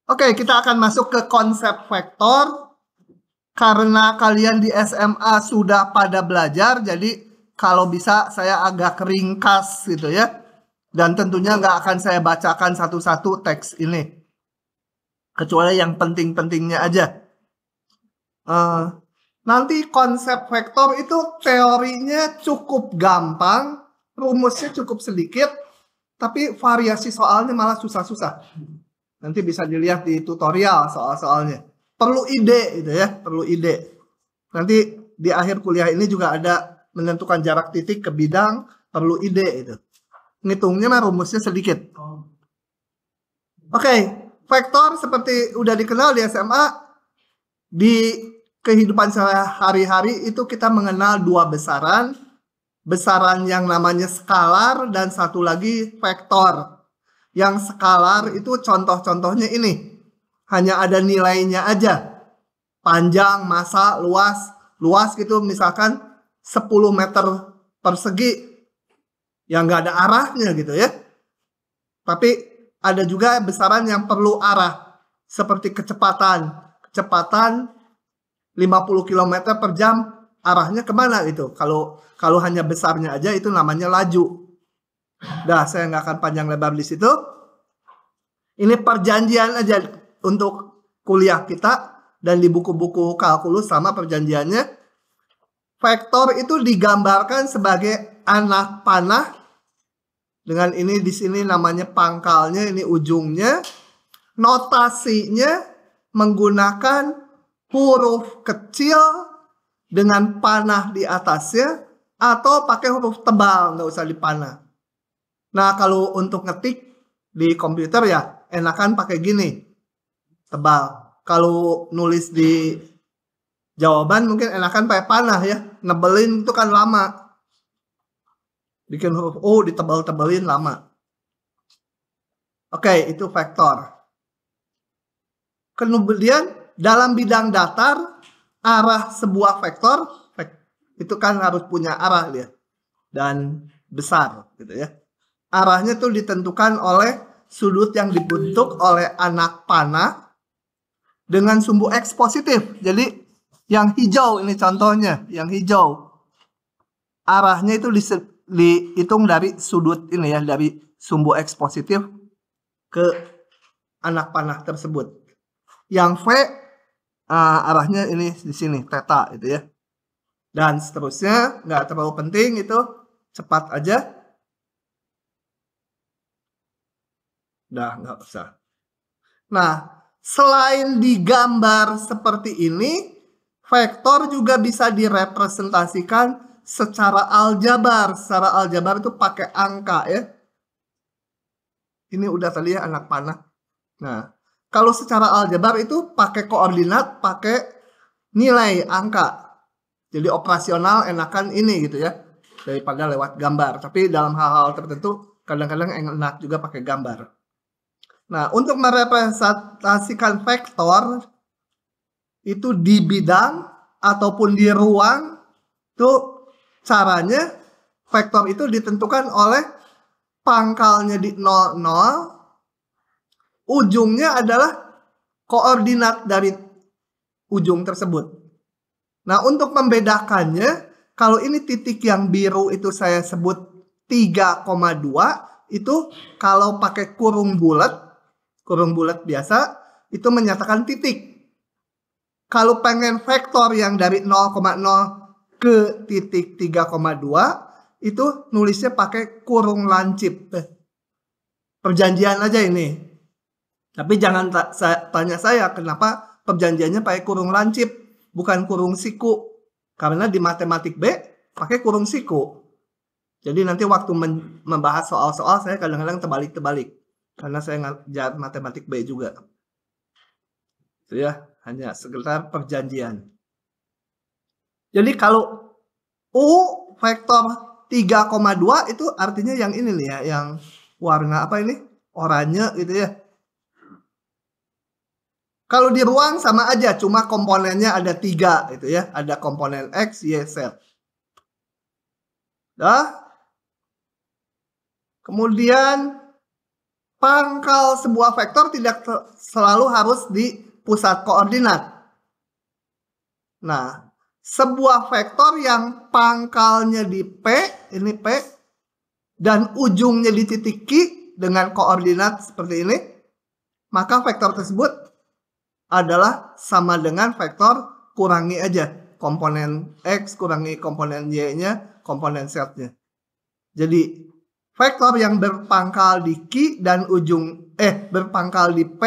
Oke, kita akan masuk ke konsep vektor. Karena kalian di SMA sudah pada belajar, jadi kalau bisa saya agak ringkas gitu ya. Dan tentunya nggak akan saya bacakan satu-satu teks ini. Kecuali yang penting-pentingnya aja. Nanti konsep vektor itu teorinya cukup gampang, rumusnya cukup sedikit, tapi variasi soalnya malah susah-susah. Nanti bisa dilihat di tutorial soal-soalnya. Perlu ide gitu ya, perlu ide. Nanti di akhir kuliah ini juga ada menentukan jarak titik ke bidang, perlu ide itu. Ngitungnya mah rumusnya sedikit. Oke, vektor seperti udah dikenal di SMA, di kehidupan sehari-hari itu kita mengenal dua besaran. Besaran yang namanya skalar dan satu lagi vektor. Yang skalar itu contoh-contohnya ini. Hanya ada nilainya aja. Panjang, massa, luas. Luas gitu misalkan 10 meter persegi. Yang nggak ada arahnya gitu ya. Tapi ada juga besaran yang perlu arah. Seperti kecepatan. Kecepatan 50 km per jam. Arahnya kemana gitu. Kalau hanya besarnya aja itu namanya laju. Dah, saya nggak akan panjang lebar di situ. Ini perjanjian aja untuk kuliah kita dan di buku-buku kalkulus sama perjanjiannya. Vektor itu digambarkan sebagai anak panah. Dengan ini di sini namanya pangkalnya, ini ujungnya. Notasinya menggunakan huruf kecil dengan panah di atasnya atau pakai huruf tebal, nggak usah dipanah. Nah, kalau untuk ngetik di komputer ya enakan pakai gini, tebal. Kalau nulis di jawaban mungkin enakan pakai panah ya, nebelin itu kan lama. Bikin huruf O ditebal-tebelin lama. Oke, itu vektor. Kemudian dalam bidang datar, arah sebuah vektor itu kan harus punya arah ya, dan besar gitu ya. Arahnya tuh ditentukan oleh sudut yang dibentuk oleh anak panah dengan sumbu X positif. Jadi yang hijau ini contohnya, yang hijau. Arahnya itu dihitung dari sudut ini ya, dari sumbu X positif ke anak panah tersebut. Yang V arahnya ini di sini, theta gitu ya. Dan seterusnya, nggak terlalu penting itu, cepat aja. Udah, nggak usah. Nah, selain digambar seperti ini, vektor juga bisa direpresentasikan secara aljabar. Secara aljabar itu pakai angka ya. Ini udah tadi ya anak panah. Nah, kalau secara aljabar itu pakai koordinat, pakai nilai angka. Jadi operasional enakan ini gitu ya, daripada lewat gambar. Tapi dalam hal-hal tertentu kadang-kadang enak juga pakai gambar. Nah, untuk merepresentasikan vektor itu di bidang ataupun di ruang, itu caranya vektor itu ditentukan oleh pangkalnya di 0, 0, ujungnya adalah koordinat dari ujung tersebut. Nah, untuk membedakannya, kalau ini titik yang biru itu saya sebut 3,2, itu kalau pakai kurung bulat biasa, itu menyatakan titik. Kalau pengen vektor yang dari 0,0 ke titik 3,2, itu nulisnya pakai kurung lancip. Perjanjian aja ini. Tapi jangan tanya saya kenapa perjanjiannya pakai kurung lancip, bukan kurung siku. Karena di matematik B pakai kurung siku. Jadi nanti waktu membahas soal-soal saya kadang-kadang terbalik-terbalik. Karena saya ngajar matematik B juga. Itu ya, hanya sekedar perjanjian. Jadi kalau U vektor 3,2 itu artinya yang ini nih ya, yang warna apa ini? Oranye gitu ya. Kalau di ruang sama aja, cuma komponennya ada 3 gitu ya. Ada komponen X, Y, Z. Dah. Kemudian pangkal sebuah vektor tidak selalu harus di pusat koordinat. Nah, sebuah vektor yang pangkalnya di P, ini P, dan ujungnya di titik Q dengan koordinat seperti ini, maka vektor tersebut adalah sama dengan vektor kurangi aja komponen X kurangi komponen Y-nya, komponen Z-nya. Jadi vektor yang berpangkal di Q dan berpangkal di P,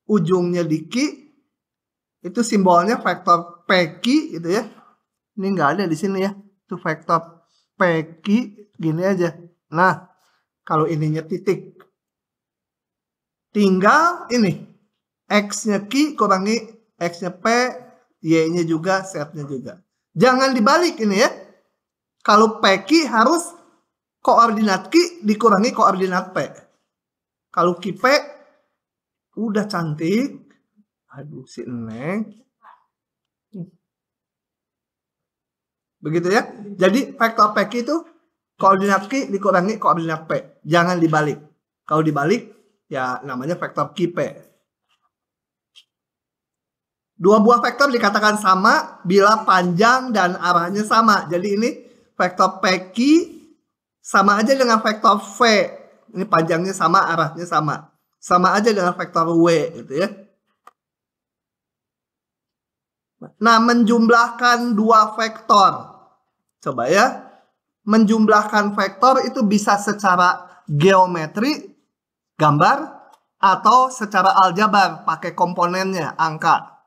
ujungnya di Q, itu simbolnya vektor PQ gitu ya. Ini nggak ada di sini ya. Itu vektor PQ gini aja. Nah, kalau ininya titik, tinggal ini X-nya Q kurangi X-nya P, Y-nya juga, Z-nya juga. Jangan dibalik ini ya. Kalau PQ harus koordinat Q dikurangi koordinat P. Kalau Q P udah cantik. Aduh si Neng. Begitu ya. Jadi vektor PQ itu koordinat Q dikurangi koordinat P. Jangan dibalik. Kalau dibalik ya namanya vektor Q P. Dua buah vektor dikatakan sama bila panjang dan arahnya sama. Jadi ini vektor PQ sama aja dengan vektor V. Ini panjangnya sama, arahnya sama. Sama aja dengan vektor W gitu ya. Nah, menjumlahkan dua vektor. Coba ya. Menjumlahkan vektor itu bisa secara geometri, gambar, atau secara aljabar, pakai komponennya, angka.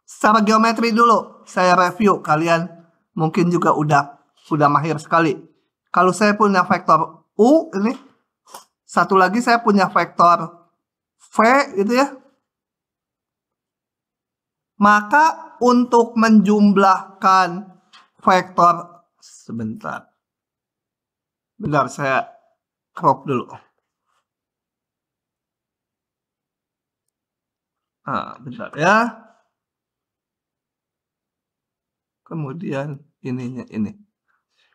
Secara geometri dulu, saya review. Kalian mungkin juga udah mahir sekali. Kalau saya punya vektor U, ini. Satu lagi saya punya vektor V, gitu ya. Maka untuk menjumlahkan vektor, sebentar. Bentar, saya crop dulu. Nah, bentar ya. Kemudian ininya ini.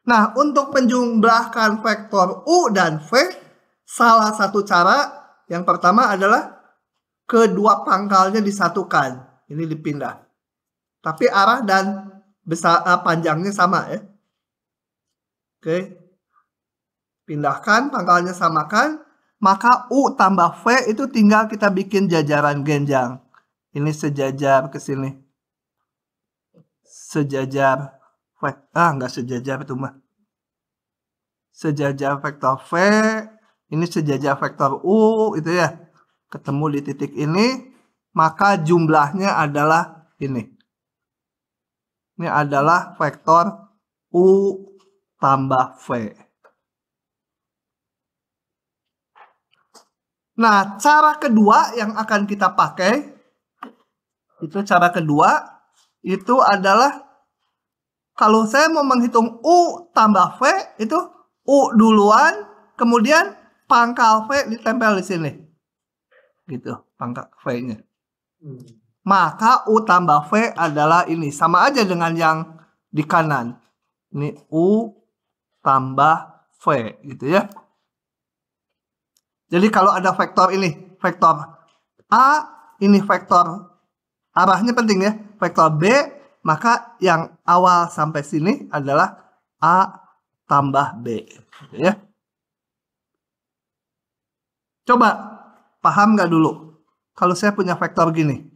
Nah, untuk menjumlahkan vektor U dan V, salah satu cara yang pertama adalah kedua pangkalnya disatukan. Ini dipindah. Tapi arah dan panjangnya sama ya. Oke. Pindahkan, pangkalnya samakan. Maka U tambah V itu tinggal kita bikin jajaran genjang. Ini sejajar ke sini. Sejajar. Nggak sejajar itu mah. Sejajar vektor V. Ini sejajar vektor U itu ya. Ketemu di titik ini. Maka jumlahnya adalah ini. Ini adalah vektor U tambah V. Nah, cara kedua yang akan kita pakai, itu cara kedua, itu adalah kalau saya mau menghitung U tambah V, itu U duluan, kemudian pangkal V ditempel di sini. Gitu, pangkal V-nya. Maka U tambah V adalah ini. Sama aja dengan yang di kanan. Ini U tambah V, gitu ya. Jadi kalau ada vektor ini, vektor A, ini vektor arahnya penting ya, vektor B, maka yang awal sampai sini adalah A tambah B. Gitu ya. Coba, paham nggak dulu? Kalau saya punya vektor gini.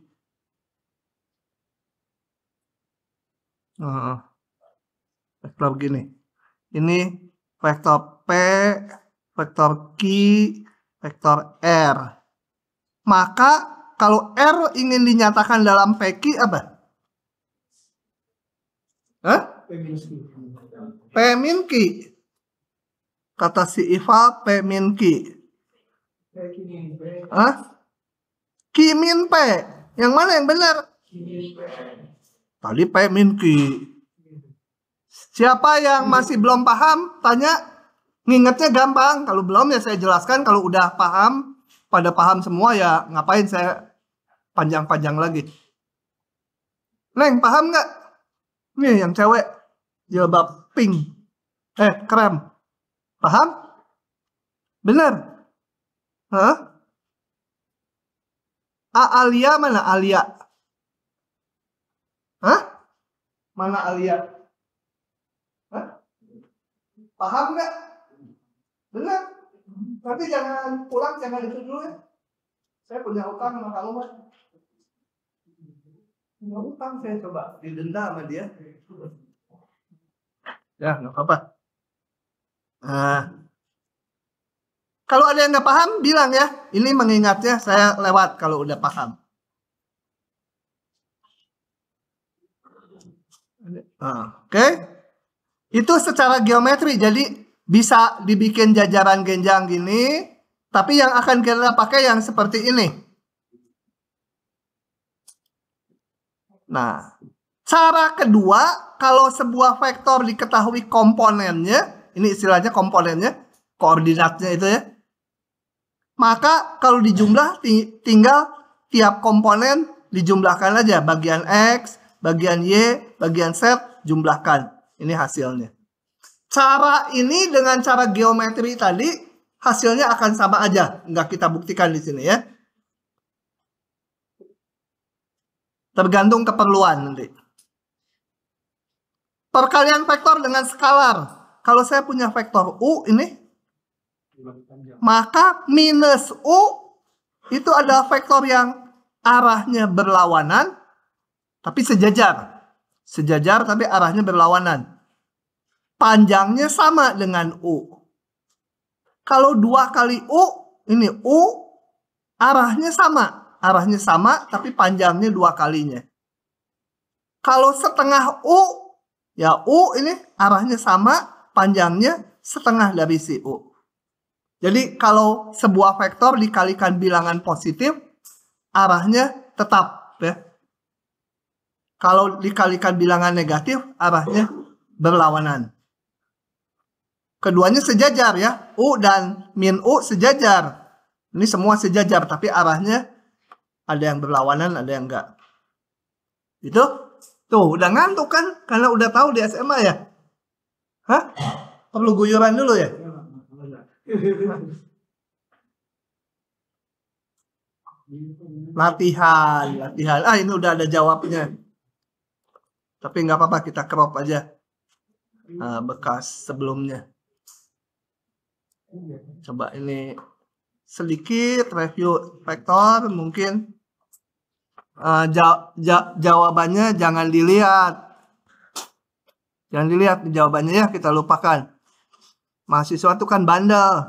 Vektor gini. Ini vektor P, vektor Q, vektor R. Maka kalau R ingin dinyatakan dalam PQ apa? P min Q. Kata si Iva P min Q. Q min P. Yang mana yang benar? Tadi P min Q. Siapa yang masih belum paham, tanya. Ngingetnya gampang. Kalau belum ya saya jelaskan. Kalau udah paham, pada paham semua ya ngapain saya panjang-panjang lagi. Neng, paham nggak? Nih yang cewek jilbab pink. Krem. Paham? Bener? Hah? Alia mana Alia? Hah? Mana Alia? Hah? Paham nggak? Benar. Tapi jangan pulang, jangan itu dulu ya. Saya punya utang sama kamu kan. Punya utang saya coba didenda sama dia. Ya nggak apa-apa. Nah, kalau ada yang nggak paham bilang ya. Ini mengingatnya saya lewat kalau udah paham. Oke. Itu secara geometri. Jadi bisa dibikin jajaran genjang gini. Tapi yang akan kita pakai yang seperti ini. Nah, cara kedua, kalau sebuah vektor diketahui komponennya, ini istilahnya komponennya, koordinatnya itu ya. Maka kalau dijumlah tinggal tiap komponen dijumlahkan aja. Bagian X, bagian Y, bagian Z, jumlahkan. Ini hasilnya. Cara ini dengan cara geometri tadi, hasilnya akan sama aja. Nggak kita buktikan di sini ya. Tergantung keperluan nanti. Perkalian vektor dengan skalar. Kalau saya punya vektor U ini, maka minus U itu adalah vektor yang arahnya berlawanan, tapi sejajar. Sejajar tapi arahnya berlawanan. Panjangnya sama dengan U. Kalau 2 kali U, ini U, arahnya sama. Arahnya sama, tapi panjangnya 2 kalinya. Kalau setengah U, ya U ini arahnya sama, panjangnya setengah dari si U. Jadi kalau sebuah vektor dikalikan bilangan positif, arahnya tetap ya. Kalau dikalikan bilangan negatif, arahnya berlawanan. Keduanya sejajar ya. U dan min U sejajar. Ini semua sejajar, tapi arahnya ada yang berlawanan, ada yang enggak. Itu? Tuh, udah ngantuk kan? Karena udah tahu di SMA ya? Hah? Perlu guyuran dulu ya? Latihan. Ah, ini udah ada jawabnya. Tapi nggak apa-apa, kita crop aja bekas sebelumnya. Coba ini sedikit review vektor, mungkin jawabannya jangan dilihat. Jangan dilihat jawabannya ya, kita lupakan. Mahasiswa itu kan bandel.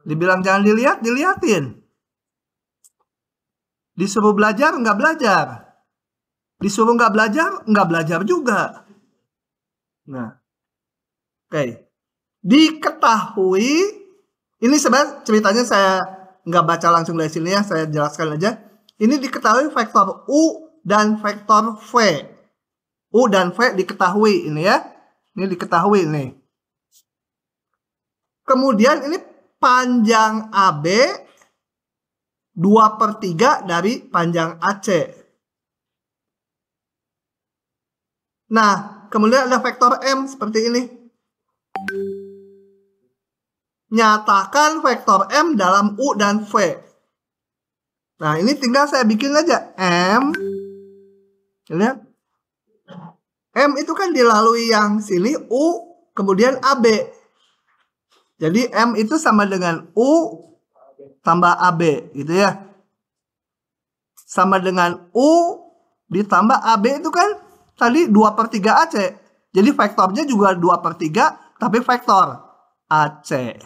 Dibilang jangan dilihat, diliatin. Disuruh belajar, nggak belajar. Disuruh nggak belajar juga. Nah, oke. Diketahui, ini sebenarnya ceritanya saya nggak baca langsung dari sini ya, saya jelaskan aja. Ini diketahui vektor U dan vektor V. U dan V diketahui ini ya. Ini diketahui ini. Kemudian ini panjang AB 2/3 dari panjang AC. Nah, kemudian ada vektor M seperti ini. Nyatakan vektor M dalam U dan V. Nah, ini tinggal saya bikin aja. M. Lihat. M itu kan dilalui yang sini, U, kemudian AB. Jadi M itu sama dengan U tambah AB, gitu ya. Sama dengan U ditambah AB itu kan tadi 2/3 AC. Jadi vektornya juga 2/3, tapi vektor AC.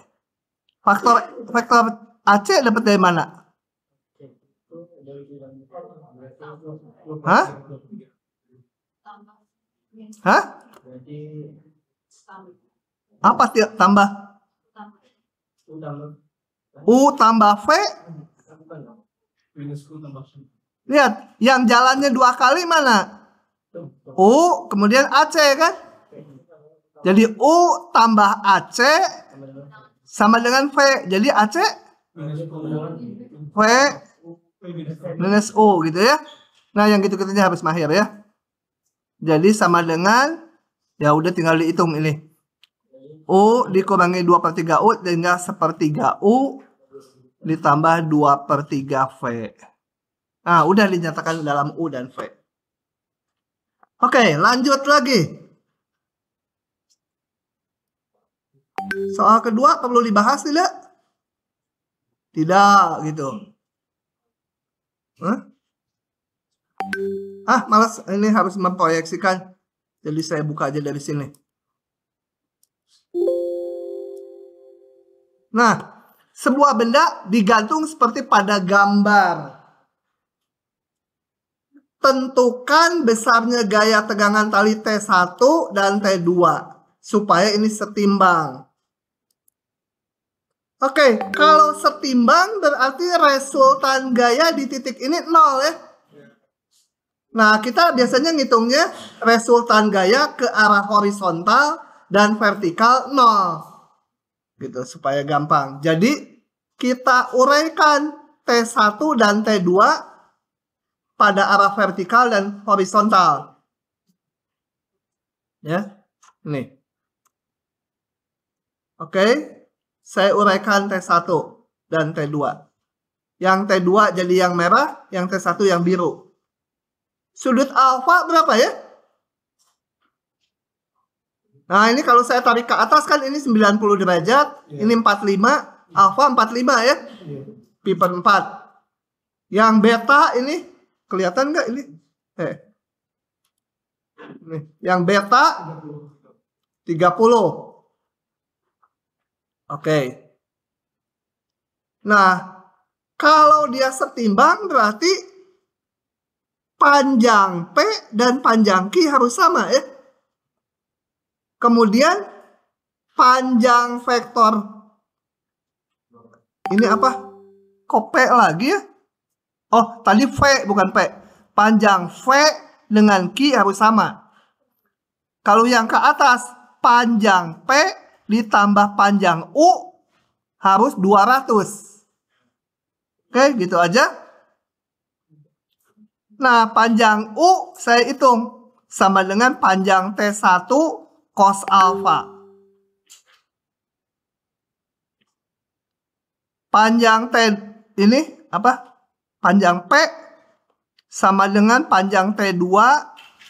Vektor AC dapat dari mana? Hah? Hah? Apa tambah? U tambah V. Lihat, yang jalannya 2 kali mana? U, kemudian AC kan? Jadi U tambah AC sama dengan V. Jadi AC V minus U gitu ya. Nah, yang gitu-gitunya harus mahir ya. Jadi sama dengan, ya udah tinggal dihitung ini. U dikurangi 2/3 U tinggal 1/3 U ditambah 2/3 V. Nah, udah dinyatakan dalam U dan V. Oke, lanjut lagi. Soal kedua perlu dibahas tidak? Tidak, gitu. Malas, ini harus memproyeksikan. Jadi saya buka aja dari sini. Nah, sebuah benda digantung seperti pada gambar. Tentukan besarnya gaya tegangan tali T1 dan T2 supaya ini setimbang. Oke, kalau setimbang berarti resultan gaya di titik ini 0 ya. Nah, kita biasanya ngitungnya resultan gaya ke arah horizontal dan vertikal 0. Gitu, supaya gampang. Jadi, kita uraikan T1 dan T2 pada arah vertikal dan horizontal. Ya, nih. Oke, saya uraikan T1 dan T2. Yang T2 jadi yang merah, yang T1 yang biru. Sudut alfa berapa ya? Nah, ini kalau saya tarik ke atas kan ini 90 derajat, ini 45, alfa 45 ya. Pi per 4. Yang beta ini kelihatan nggak ini? Nih, yang beta 30. Oke. Nah, kalau dia setimbang berarti panjang P dan panjang Q harus sama ya. Kemudian panjang vektor ini apa? Kok P lagi ya? Oh, tadi V bukan P. Panjang V dengan Q harus sama. Kalau yang ke atas panjang P ditambah panjang U harus 200. Oke, gitu aja. Nah, panjang U saya hitung sama dengan panjang T1 cos alfa. Panjang T ini apa? Panjang P sama dengan panjang T2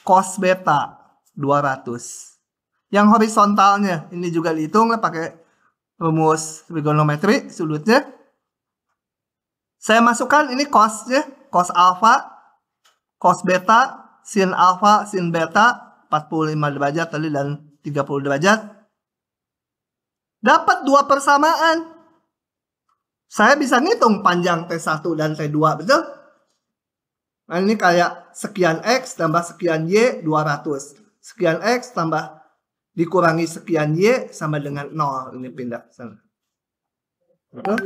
cos beta 200. Yang horizontalnya ini juga dihitung pakai rumus trigonometri sudutnya. Saya masukkan ini cosnya, cos alfa, cos beta, sin alfa, sin beta 45 derajat tadi dan 30 derajat. Dapat dua persamaan. Saya bisa ngitung panjang T1 dan T2, betul? Nah, ini kayak sekian X tambah sekian Y 200. Sekian X tambah dikurangi sekian Y sama dengan 0. Ini pindah ke sana. Betul?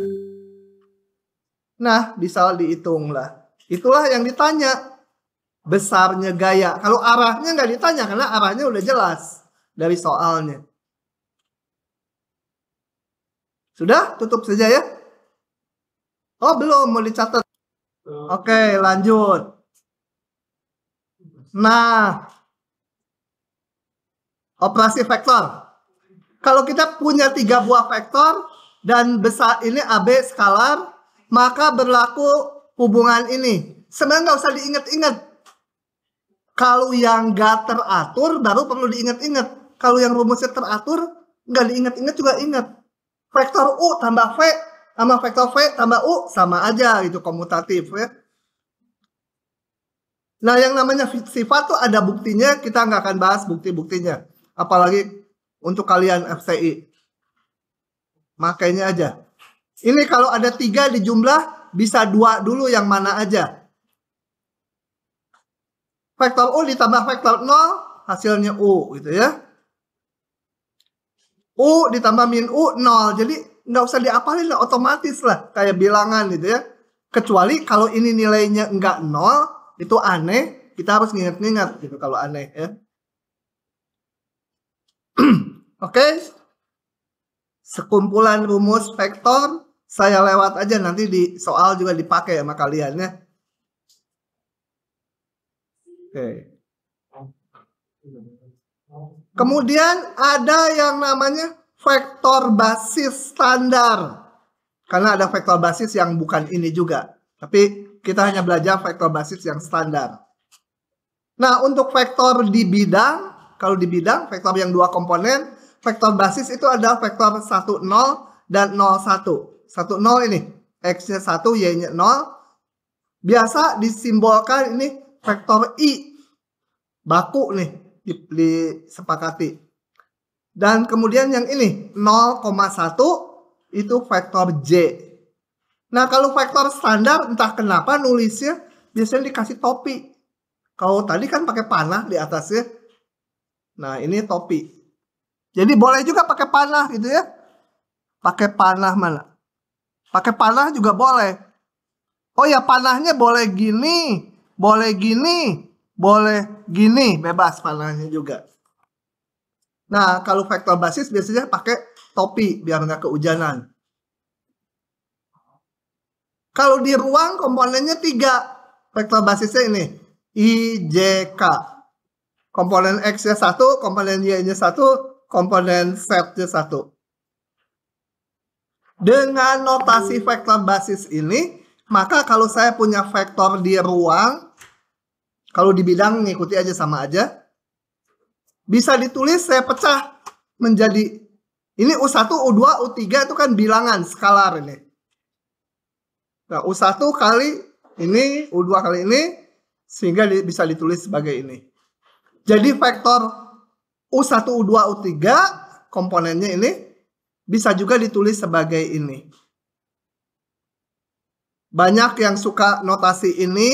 Nah, bisa dihitung lah. Itulah yang ditanya. Besarnya gaya. Kalau arahnya nggak ditanya karena arahnya udah jelas dari soalnya. Sudah? Tutup saja ya. Oh, belum. Mau dicatat. Oke, lanjut. Nah, operasi vektor. Kalau kita punya 3 buah vektor dan besar ini AB skalar, maka berlaku hubungan ini. Sebenarnya nggak usah diingat-ingat. Kalau yang nggak teratur baru perlu diingat-ingat. Kalau yang rumusnya teratur nggak diingat-ingat juga ingat. Vektor U tambah V sama vektor V tambah U sama aja gitu, komutatif ya. Nah, yang namanya sifat tuh ada buktinya, kita nggak akan bahas bukti-buktinya. Apalagi untuk kalian FTI. Makanya aja. Ini kalau ada 3 di jumlah, bisa 2 dulu yang mana aja. Vektor U ditambah vektor 0, hasilnya U gitu ya. U ditambah min U 0. Jadi nggak usah diapalin lah, otomatis lah. Kayak bilangan gitu ya. Kecuali kalau ini nilainya nggak 0, itu aneh. Kita harus nginget-nginget gitu kalau aneh ya. Oke. Sekumpulan rumus vektor. Saya lewat aja, nanti di soal juga dipakai sama kalian ya. Oke. Kemudian ada yang namanya vektor basis standar. Karena ada vektor basis yang bukan ini juga. Tapi kita hanya belajar vektor basis yang standar. Nah, untuk vektor di bidang, kalau di bidang, vektor yang 2 komponen, vektor basis itu adalah vektor 1, 0, dan 0, 1. 1, 0 ini, X-nya 1, Y-nya 0. Biasa disimbolkan ini vektor I. Baku nih, disepakati. Dan kemudian yang ini, 0,1, itu vektor J. Nah, kalau vektor standar, entah kenapa nulisnya biasanya dikasih topi. Kalau tadi kan pakai panah di atasnya. Nah, ini topi. Jadi boleh juga pakai panah gitu ya. Pakai panah mana? Pakai panah juga boleh. Oh ya, panahnya boleh gini, boleh gini, boleh gini, bebas panahnya juga. Nah, kalau vektor basis biasanya pakai topi biar nggak kehujanan. Kalau di ruang komponennya 3. Vektor basisnya ini, I, J, K. Komponen X-nya 1, komponen Y-nya 1, komponen Z-nya 1. Dengan notasi vektor basis ini, maka kalau saya punya vektor di ruang, kalau di bidang ngikuti aja sama aja, bisa ditulis saya pecah menjadi, ini U1, U2, U3 itu kan bilangan, skalar ini. Nah, U1 kali ini, U2 kali ini, sehingga bisa ditulis sebagai ini. Jadi vektor U1, U2, U3, komponennya ini, bisa juga ditulis sebagai ini. Banyak yang suka notasi ini,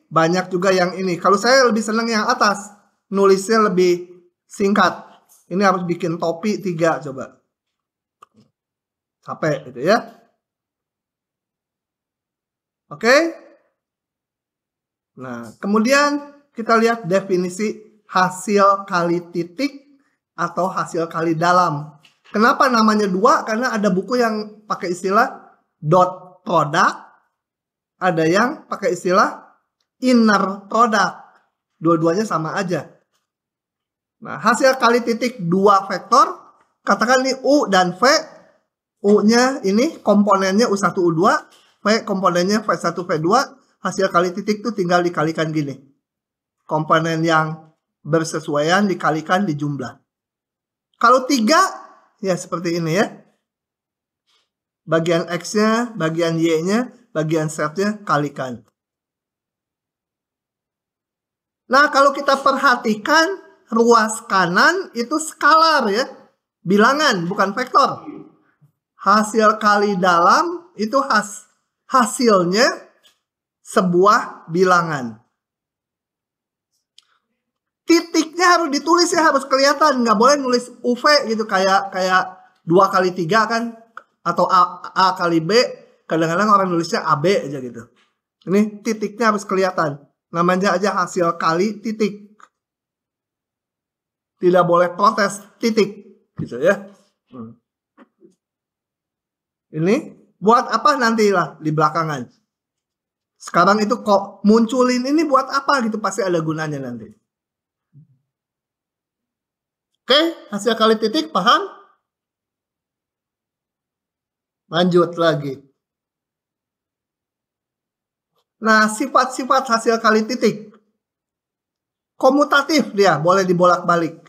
banyak juga yang ini. Kalau saya lebih senang yang atas, nulisnya lebih singkat. Ini harus bikin topi 3 coba. Capek gitu ya. Oke. Nah, kemudian kita lihat definisi hasil kali titik atau hasil kali dalam. Kenapa namanya 2? Karena ada buku yang pakai istilah dot product, ada yang pakai istilah inner product. Dua-duanya sama aja. Nah, hasil kali titik 2 vektor, katakan ini U dan V. U-nya ini komponennya U1, U2, V komponennya V1, V2. Hasil kali titik itu tinggal dikalikan gini. Komponen yang bersesuaian dikalikan di jumlah. Kalau 3, ya seperti ini ya. Bagian X-nya, bagian Y-nya, bagian Z-nya kalikan. Nah, kalau kita perhatikan, ruas kanan itu skalar ya. Bilangan, bukan vektor. Hasil kali dalam itu hasilnya sebuah bilangan. Titiknya harus ditulis ya, harus kelihatan. Nggak boleh nulis UV gitu, kayak 2 kali 3 kan. Atau A kali B. Kadang-kadang orang nulisnya AB aja gitu. Ini titiknya harus kelihatan. Namanya aja hasil kali titik. Tidak boleh protes titik. Gitu ya. Ini buat apa nantilah di belakangan. Sekarang itu kok munculin ini buat apa gitu, pasti ada gunanya nanti. Oke, hasil kali titik paham? Lanjut lagi. Nah, sifat-sifat hasil kali titik. Komutatif dia, boleh dibolak-balik.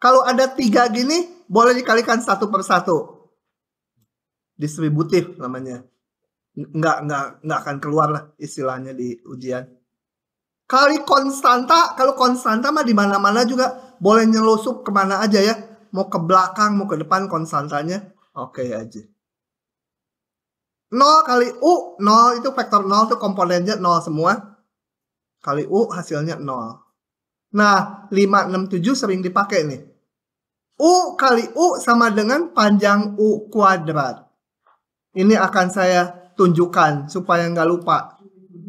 Kalau ada 3 gini, boleh dikalikan 1 per 1. Distributif namanya. Nggak akan keluar lah istilahnya di ujian. Kali konstanta, kalau konstanta mah di mana-mana juga boleh nyelusup kemana aja ya. Mau ke belakang, mau ke depan konstantanya. Oke aja. 0 kali U, 0 itu vektor 0 itu komponennya 0 semua. Kali U hasilnya 0. Nah, 5, 6, 7 sering dipakai nih. U kali U sama dengan panjang U kuadrat. Ini akan saya tunjukkan supaya nggak lupa.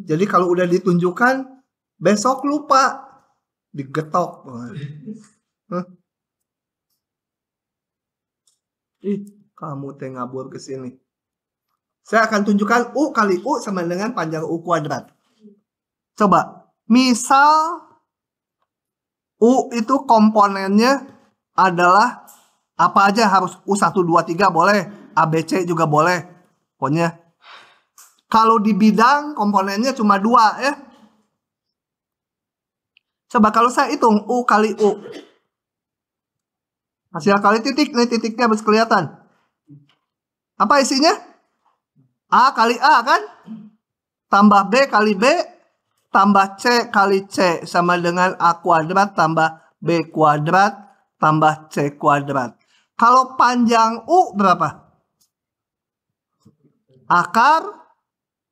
Jadi kalau udah ditunjukkan, besok lupa. Digetok. Ih, kamu teh ngabur ke sini. Saya akan tunjukkan U kali U sama dengan panjang U kuadrat. Coba, misal U itu komponennya adalah apa aja, harus U1, 2, 3 boleh. ABC juga boleh. Pokoknya. Kalau di bidang komponennya cuma 2 ya. Coba kalau saya hitung U kali U. Hasil kali titik, nih titiknya harus kelihatan. Apa isinya? A kali A kan? Tambah B kali B, tambah C kali C. Sama dengan A kuadrat tambah B kuadrat tambah C kuadrat. Kalau panjang U berapa? Akar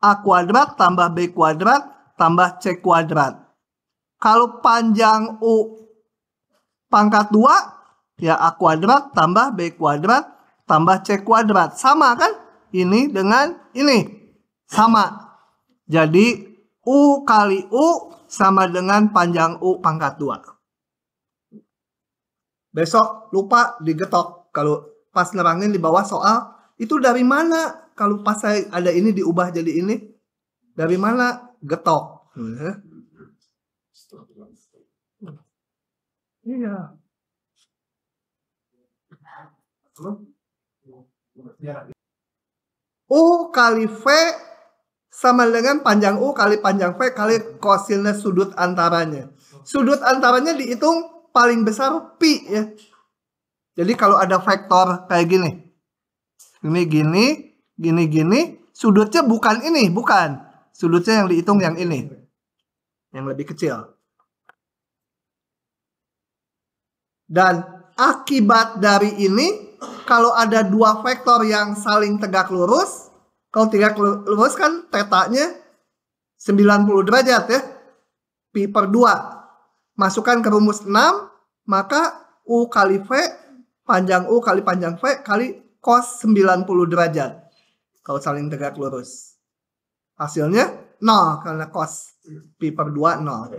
A kuadrat tambah B kuadrat tambah C kuadrat. Kalau panjang U pangkat 2, ya A kuadrat tambah B kuadrat tambah C kuadrat. Sama kan? Ini dengan ini. Sama. Jadi U kali U sama dengan panjang U pangkat 2. Besok lupa digetok. Kalau pas nerangin di bawah soal, itu dari mana? Kalau pas saya ada ini diubah jadi ini, dari mana? Getok. Iya. U kali V sama dengan panjang U kali panjang V kali kosinus sudut antaranya. Sudut antaranya dihitung paling besar pi ya. Jadi kalau ada vektor kayak gini. Ini gini, gini, sudutnya bukan ini, bukan. Sudutnya yang dihitung yang ini. Yang lebih kecil. Dan akibat dari ini, kalau ada 2 vektor yang saling tegak lurus, kalau tegak lurus kan tetanya 90 derajat ya. Pi per 2. Masukkan ke rumus 6, maka U kali V, panjang U kali panjang V kali cos 90 derajat. Kalau saling tegak lurus. Hasilnya 0 karena cos pi per 2 0.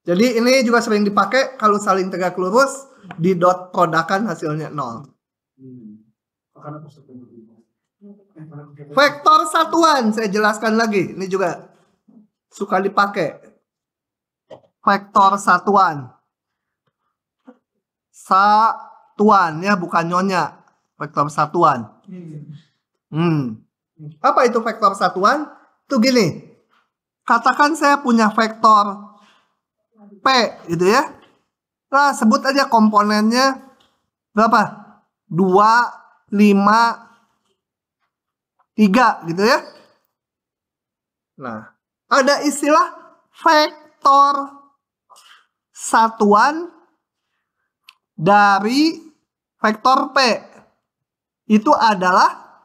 Jadi ini juga sering dipakai kalau saling tegak lurus, di dot produkan hasilnya 0. Vektor satuan saya jelaskan lagi, ini juga suka dipakai. Vektor satuan. Satuan ya, bukan nyonya. Vektor satuan. Apa itu vektor satuan? Itu gini. Katakan saya punya vektor P gitu ya. Nah, sebut aja komponennya berapa? 2, 5, 3 gitu ya. Nah, ada istilah vektor satuan dari vektor P. Itu adalah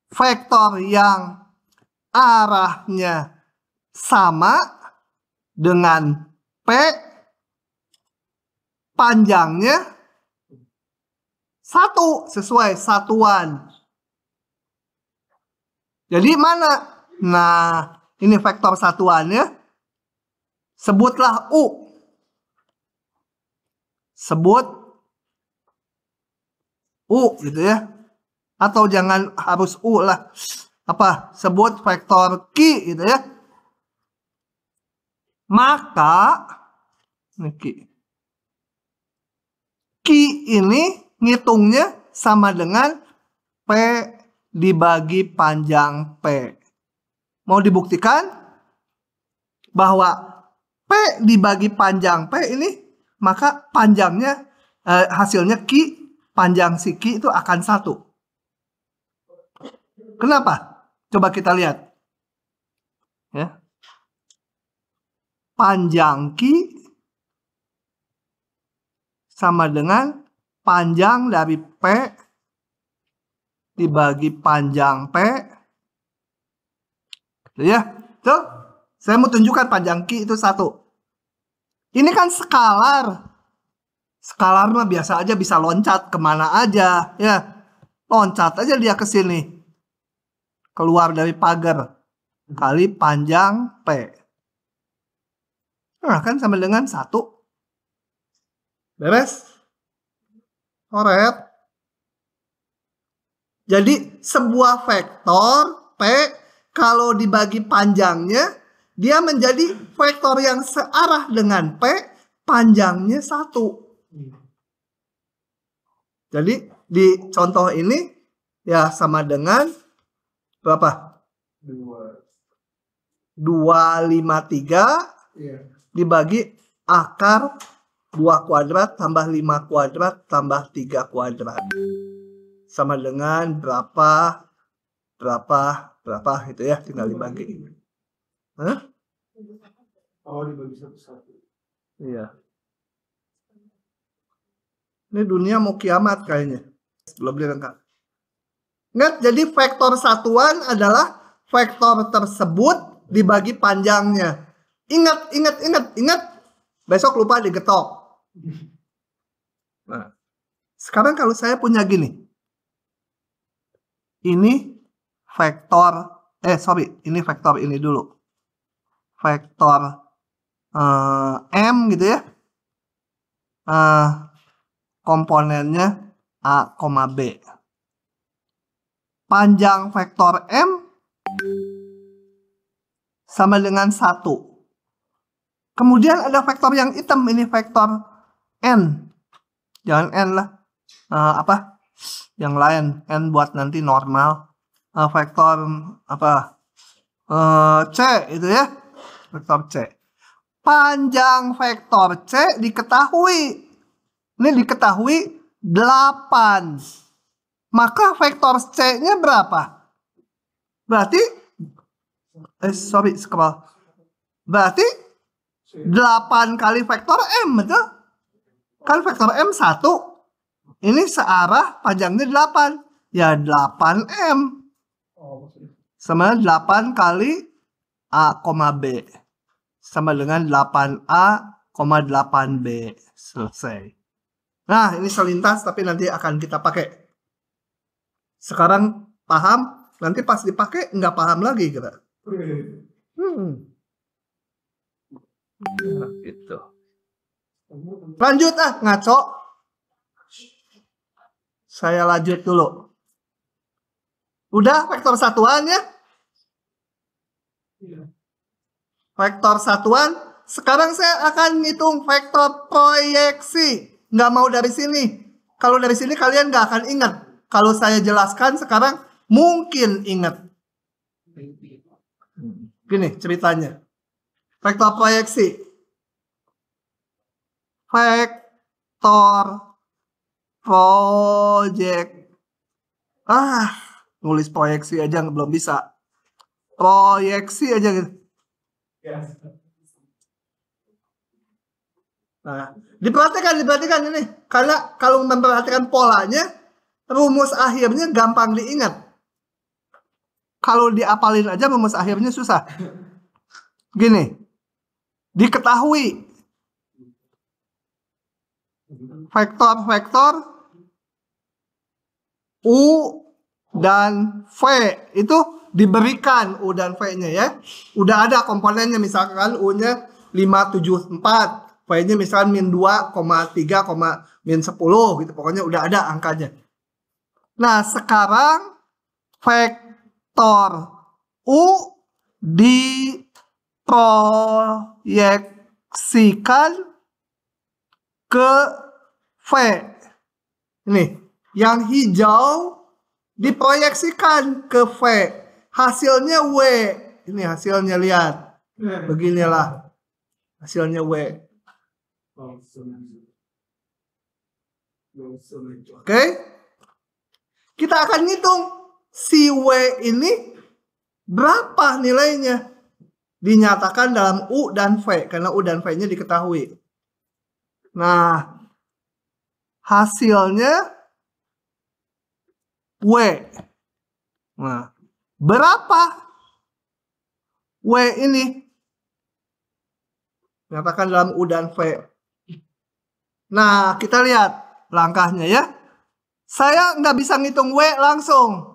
vektor yang arahnya sama dengan P, panjangnya 1 sesuai satuan. Jadi mana? Nah, ini vektor satuannya. Sebutlah U. Sebut U gitu ya. Atau jangan harus U lah. Apa? Sebut vektor Q gitu ya. Maka Q ini ngitungnya sama dengan P dibagi panjang P. Mau dibuktikan bahwa P dibagi panjang P ini, maka panjangnya hasilnya Q, panjang si Q itu akan 1. Kenapa? Coba kita lihat. Ya. Panjang Q sama dengan panjang dari P dibagi panjang P. Ya, tuh. Saya mau tunjukkan panjang Q itu 1. Ini kan skalar. Skalar mah biasa aja bisa loncat kemana aja. Ya, loncat aja dia ke sini. Keluar dari pagar. Kali panjang P. Nah, kan sama dengan 1. Beres? Alright. Jadi sebuah vektor P kalau dibagi panjangnya, dia menjadi vektor yang searah dengan P, panjangnya 1. Jadi di contoh ini ya sama dengan berapa? 253 dibagi akar 2 kuadrat tambah 5 kuadrat tambah 3 kuadrat. Sama dengan berapa gitu ya, tinggal dibagi. Hah? Oh, dibagi satu-satu. Iya. Ini dunia mau kiamat kayaknya. Belum lengkap. Ingat, jadi vektor satuan adalah vektor tersebut dibagi panjangnya. Ingat. Besok lupa digetok. Nah, sekarang kalau saya punya gini. Ini vektor, ini vektor ini dulu. Vektor M gitu ya. Komponennya A, B. Panjang vektor M sama dengan 1. Kemudian ada vektor yang hitam, ini vektor N. Jangan N lah. Yang lain, N buat nanti normal. Vektor C itu ya. Vektor C. Panjang vektor C diketahui. Ini diketahui 8. Maka vektor C-nya berapa? Berarti Berarti 8 kali vektor M, betul? Kan vektor M 1. Ini searah, panjangnya 8. Ya 8M. Sama 8 kali A, B. Sama dengan 8A, 8B. Selesai. Nah, ini selintas tapi nanti akan kita pakai. Sekarang paham, nanti pas dipakai nggak paham lagi kita. Nah, gitu. Lanjut ngaco. Saya lanjut dulu. Udah vektor satuan ya? Vektor satuan. Sekarang saya akan ngitung vektor proyeksi. Nggak mau dari sini. Kalau dari sini kalian nggak akan ingat. Kalau saya jelaskan sekarang mungkin ingat. Gini ceritanya. Vektor proyeksi. Vektor projek. Nulis proyeksi aja belum bisa. Proyeksi aja gitu. Nah, diperhatikan ini. Karena kalau memperhatikan polanya, rumus akhirnya gampang diingat. Kalau diapalin aja rumus akhirnya susah. Gini. Diketahui vektor-vektor U dan V itu diberikan U dan V-nya ya. Udah ada komponennya, misalkan U-nya 574, V-nya misalkan min 2, 3, min 10 gitu. Pokoknya udah ada angkanya. Nah, sekarang vektor U diproyeksikan ke V. Ini, yang hijau diproyeksikan ke V. Hasilnya W. Ini hasilnya, lihat. Beginilah. Hasilnya W. Oke. Kita akan ngitung si W ini berapa nilainya. Dinyatakan dalam U dan V. Karena U dan V-nya diketahui. Nah, hasilnya W. Nah, berapa W ini? Nyatakan dalam U dan V. Nah, kita lihat langkahnya ya. Saya nggak bisa ngitung W langsung.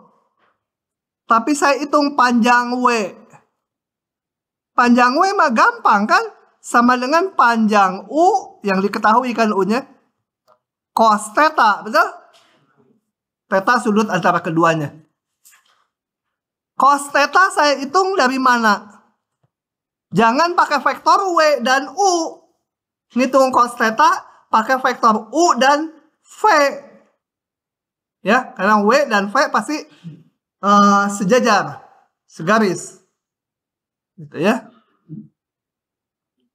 Tapi saya hitung panjang W. Panjang W mah gampang kan? Sama dengan panjang U yang diketahui kan U-nya. Cos theta, betul? Theta sudut antara keduanya. Cos theta saya hitung dari mana? Jangan pakai vektor W dan U. Ngitung cos theta pakai vektor U dan V. Ya, karena W dan V pasti sejajar, segaris. Gitu ya.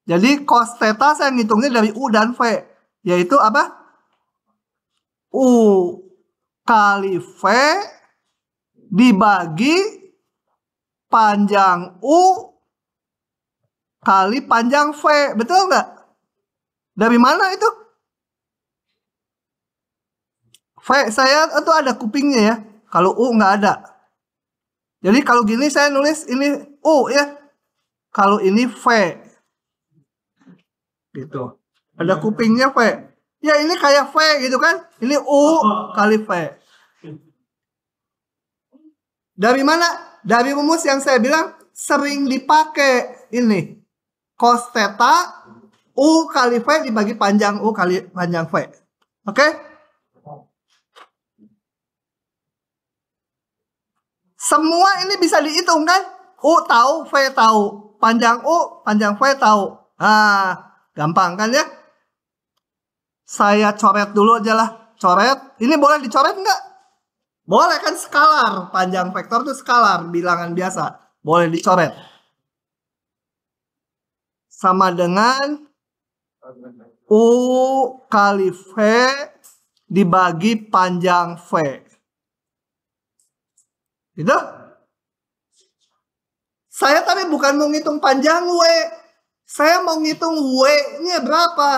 Jadi cos theta saya ngitungnya dari U dan V, yaitu apa? U kali V dibagi panjang U kali panjang V. Betul nggak? Dari mana itu? V saya itu ada kupingnya ya. Kalau U nggak ada. Jadi kalau gini saya nulis ini U ya. Kalau ini V. Gitu. Ada kupingnya V. Ya ini kayak V gitu kan. Ini U kali V. Dari mana? Dari rumus yang saya bilang sering dipakai ini. Cos theta U kali V dibagi panjang U kali panjang V. Oke? Semua ini bisa dihitung kan? U tahu, V tahu. Panjang U, panjang V tahu. Nah, gampang kan ya? Saya coret dulu aja lah. Coret. Ini boleh dicoret nggak? Boleh kan, skalar. Panjang vektor itu skalar, bilangan biasa. Boleh dicoret. Sama dengan U kali V dibagi panjang V. Gitu? Saya tadi bukan mau ngitung panjang W. Saya mau ngitung W-nya berapa.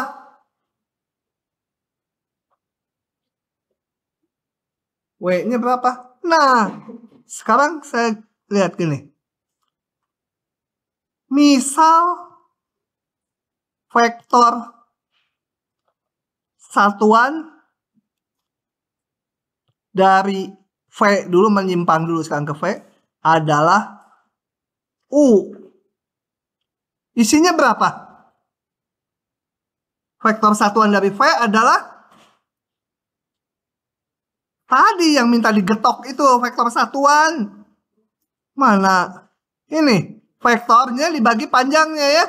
W-nya berapa? Nah, sekarang saya lihat gini. Misal vektor satuan dari V dulu, menyimpang dulu sekarang ke V, adalah U. Isinya berapa? Vektor satuan dari V adalah tadi yang minta digetok itu vektor satuan. Mana? Ini vektornya dibagi panjangnya ya.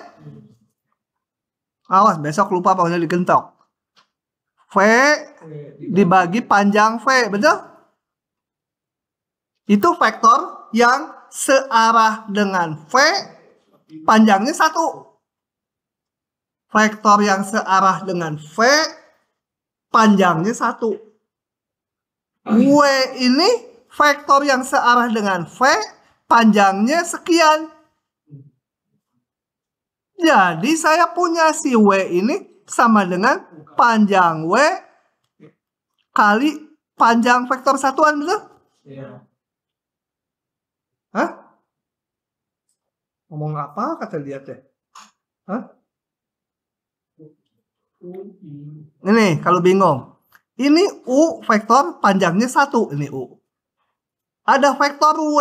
Awas besok lupa pokoknya digentok. V dibagi panjang V, betul? Itu vektor yang searah dengan V, panjangnya 1. Vektor yang searah dengan V, panjangnya 1. W ini vektor yang searah dengan V, panjangnya sekian. Jadi saya punya si W ini sama dengan panjang W kali panjang vektor satuan, betul? Iya. Hah? Ngomong apa kata dia teh? Hah? Ini kalau bingung. Ini U vektor panjangnya 1, ini U. Ada vektor W.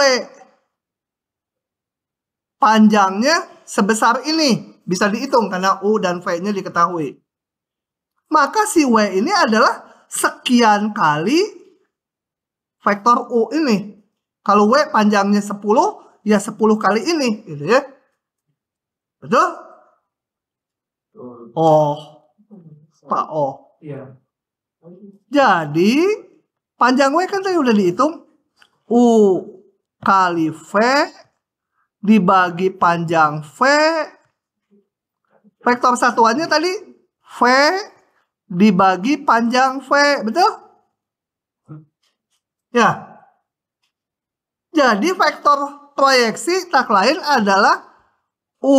Panjangnya sebesar ini. Bisa dihitung karena U dan V-nya diketahui. Maka si W ini adalah sekian kali vektor U ini. Kalau W panjangnya 10, ya 10 kali ini. Gitu ya. Betul? Oh. Pak O. Iya. Jadi panjang W kan tadi udah dihitung. U kali V dibagi panjang V. Vektor satuannya tadi V dibagi panjang V. Betul? Ya. Jadi vektor proyeksi tak lain adalah U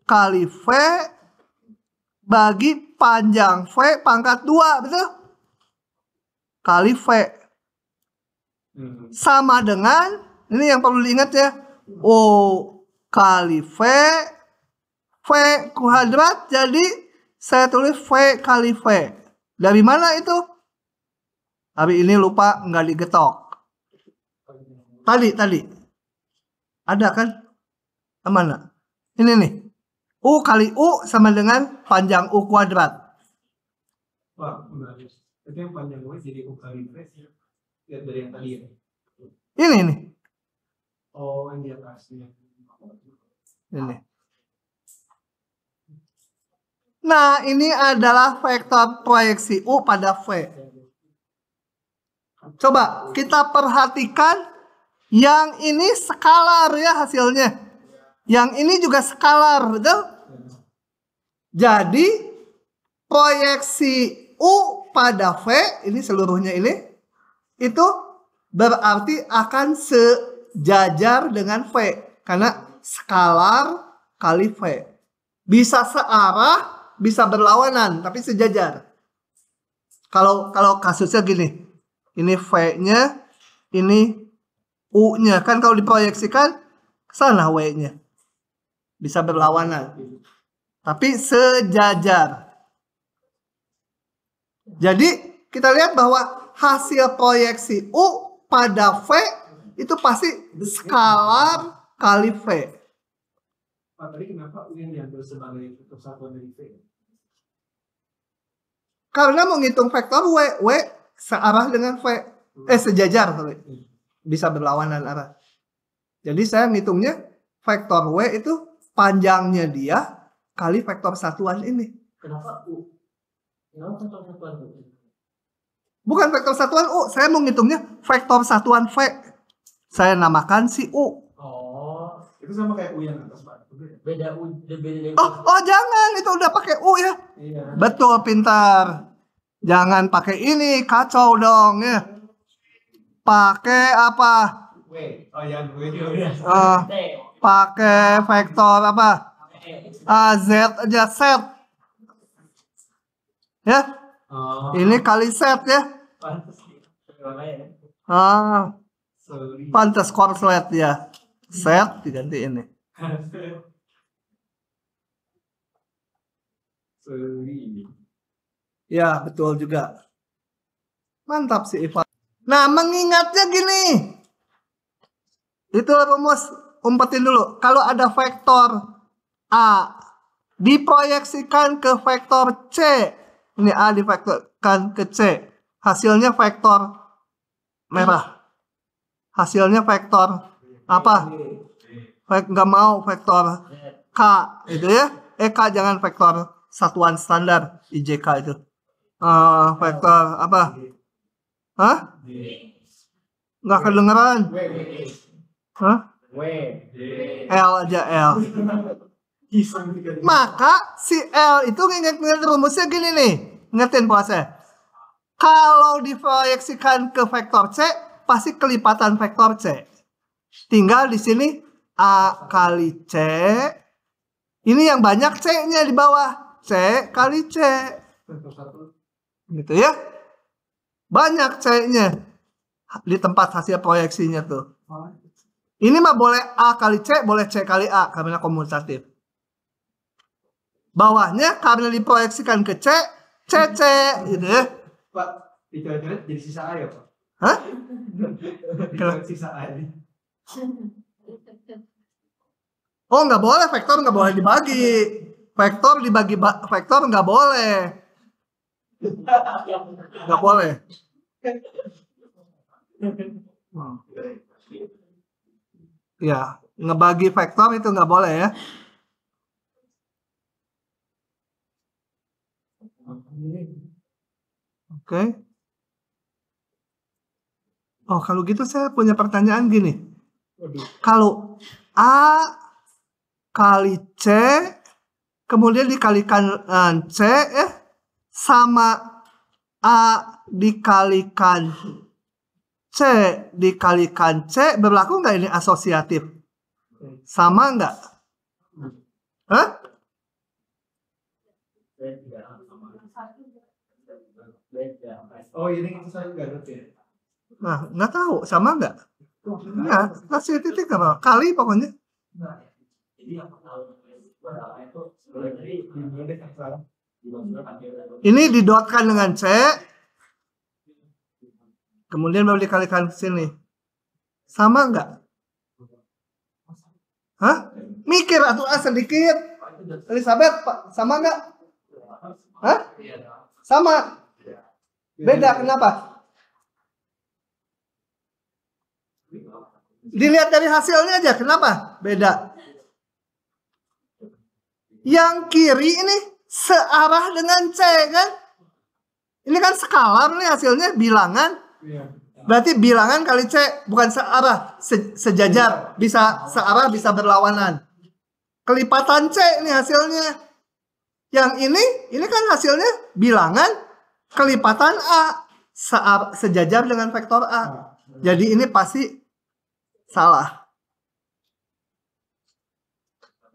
kali V bagi panjang V pangkat 2, betul? Kali V. Sama dengan, ini yang perlu diingat ya, U kali V kuadrat, jadi saya tulis V kali V. Dari mana itu? Hari ini lupa nggak digetok. Tadi. Ada kan? Mana? Ini nih. U kali U sama dengan panjang U kuadrat. Wah, itu yang panjang U jadi U kali V ya. Lihat dari yang tadi ya. Ini nih. Oh, ini atasnya. Ini. Nah, ini adalah vektor proyeksi U pada V. Coba kita perhatikan yang ini skalar ya hasilnya. Yang ini juga skalar, betul? Jadi proyeksi U pada V, ini seluruhnya ini, itu berarti akan sejajar dengan V. Karena skalar kali V. Bisa searah, bisa berlawanan, tapi sejajar. Kalau kasusnya gini, ini V-nya, ini U-nya. Kan kalau diproyeksikan ke sana W-nya. Bisa berlawanan. Tapi sejajar. Jadi kita lihat bahwa hasil proyeksi U pada V itu pasti skalar kali V. Pak, tadi kenapa U yang diambil sebagai kesatuan dari V? Karena menghitung vektor W searah dengan V. Sejajar. Sorry. Bisa berlawanan arah. Jadi saya ngitungnya vektor W itu panjangnya dia kali vektor satuan ini. Kenapa U? Kenapa vektor satuan U? Bukan vektor satuan U, saya mau ngitungnya vektor satuan V. Saya namakan si U. Oh, itu sama kayak U yang atas, Pak. Beda U, beda. Oh jangan, itu udah pakai U ya. Iya. Betul, pintar. Jangan pakai ini, kacau dong ya. Pakai apa? W. Oh ya, W. Pakai vektor apa? Z aja, set. Ya. Oh. Ini kali set ya. Pantas korslet ya. Set diganti ini. Ya, betul juga. Mantap sih Ivan. Nah, mengingatnya gini. Itu rumus, umpetin dulu. Kalau ada vektor A diproyeksikan ke vektor C. Ini A divektorkan ke C. Hasilnya vektor merah. Hasilnya vektor apa? Nggak mau vektor K. Itu ya. K jangan vektor satuan standar IJK itu. Vektor apa? Hah? Nggak kedengeran? Hah? L aja L. Maka si L itu ingat rumusnya gini nih. Ingetin puasa. Kalau diproyeksikan ke vektor C, pasti kelipatan vektor C. Tinggal di sini A kali C. Ini yang banyak C-nya di bawah. C kali C. Gitu ya. Banyak C-nya di tempat hasil proyeksinya tuh. Ini mah boleh A kali C, boleh C kali A karena komutatif. Bawahnya karena diproyeksikan ke C, C gitu ya. Pak, dikira-kira jadi sisa A ya, Pak? Hah? Dikira sisa A ini. Oh, nggak boleh, vektor nggak boleh dibagi. Vektor dibagi vektor nggak boleh. Nggak boleh. Ya, ngebagi vektor itu nggak boleh ya. Oke. Oh, kalau gitu saya punya pertanyaan gini. Kalau A kali C kemudian dikalikan C sama A dikalikan C dikalikan C, berlaku nggak ini asosiatif? Sama nggak? Hah? Oh, ini itu saya nggak ngerti ya. Nah, nggak tahu, sama nggak? Nggak, kasih titik apa? Kali pokoknya. Ini didotkan dengan C, kemudian baru dikalikan ke sini. Sama nggak? Hah? Mikir atau sedikit. Elizabeth, sama nggak? Hah? Sama. Beda, kenapa? Dilihat dari hasilnya aja, kenapa? Beda. Yang kiri ini searah dengan C kan? Ini kan skalar nih hasilnya, bilangan. Berarti bilangan kali C, bukan searah, sejajar, bisa searah, bisa berlawanan. Kelipatan C ini hasilnya. Yang ini kan hasilnya bilangan kelipatan A, sejajar dengan vektor A. Jadi ini pasti salah.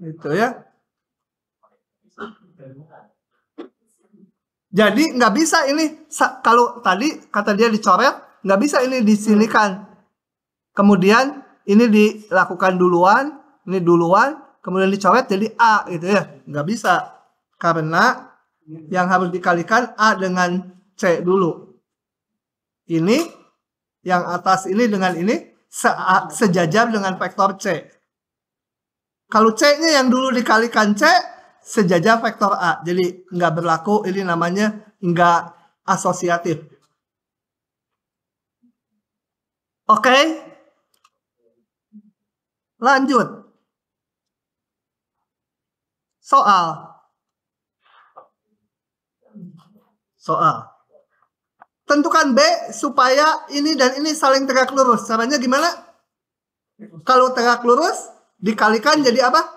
Gitu ya. Jadi nggak bisa ini, kalau tadi kata dia dicoret, nggak bisa ini disinikan. Kemudian ini dilakukan duluan, ini duluan, kemudian dicoret jadi A gitu ya. Nggak bisa. Karena yang harus dikalikan A dengan C dulu. Ini, yang atas ini dengan ini, sejajar dengan vektor C. Kalau C-nya yang dulu dikalikan C, sejajar vektor A. Jadi nggak berlaku, ini namanya nggak asosiatif. Oke. Lanjut. Soal. Tentukan B supaya ini dan ini saling tegak lurus. Caranya gimana? Kalau tegak lurus, dikalikan jadi apa?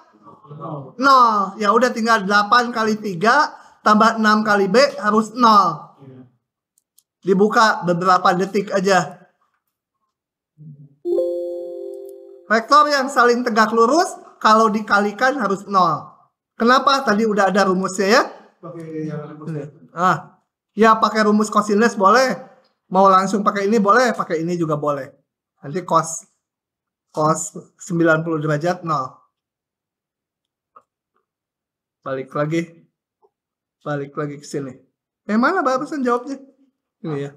0. Ya udah tinggal 8 kali 3 tambah 6 kali B harus 0. Dibuka beberapa detik aja. Vektor yang saling tegak lurus kalau dikalikan harus 0. Kenapa? Tadi udah ada rumusnya ya. Ya pakai rumus cosinus boleh. Mau langsung pakai ini boleh, pakai ini juga boleh. Nanti cos 90 derajat 0. Balik lagi ke sini. Mana barusan jawabnya? Ini ya.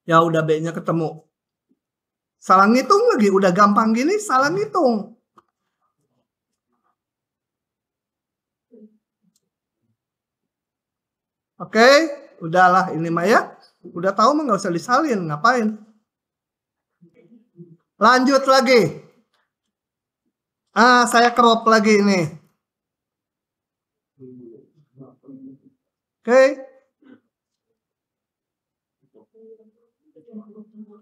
Ya udah B-nya ketemu. Salah ngitung lagi, udah gampang gini salah ngitung. Oke, udahlah ini mah ya. Udah tahu mah nggak usah disalin, ngapain? Lanjut lagi. Saya crop lagi ini. Oke.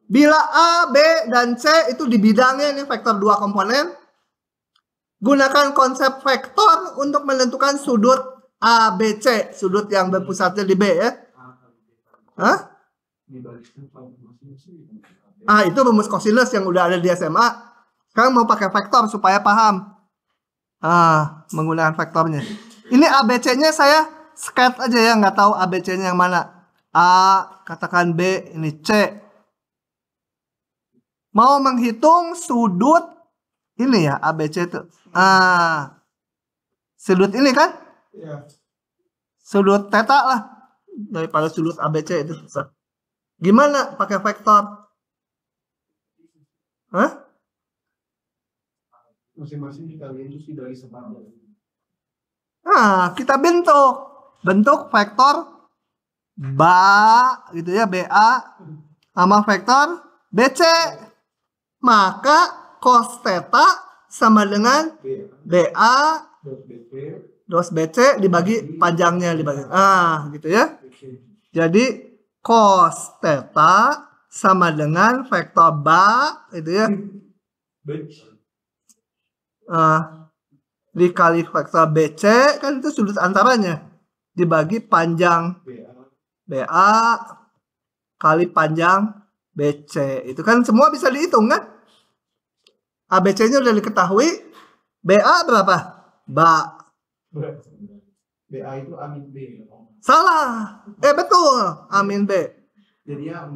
Bila A, B, dan C itu di bidangnya ini vektor 2 komponen, gunakan konsep vektor untuk menentukan sudut ABC, sudut yang berpusatnya di B ya. Itu rumus cosinus yang udah ada di SMA. Sekarang mau pakai vektor supaya paham. Menggunakan vektornya. Ini ABC-nya saya sket aja ya, nggak tahu ABC-nya yang mana. A, katakan B, ini C. Mau menghitung sudut ini ya, ABC itu. Sudut ini kan? Iya. Sudut theta lah. Daripada sudut ABC itu susah. Gimana pakai vektor? Masing-masing dikaliin terus dibagi separuh. Kita bentuk vektor gitu ya, BA sama vektor BC. Maka cos theta sama dengan BA dos BC dibagi panjangnya dibagi. Gitu ya. Jadi cos theta sama dengan vektor BA gitu ya. Dikali vektor BC kan itu sudut antaranya dibagi panjang BA kali panjang BC. Itu kan semua bisa dihitung kan? ABC-nya udah diketahui. BA berapa? BA itu amin B. Salah. Betul. Amin B. Jadinya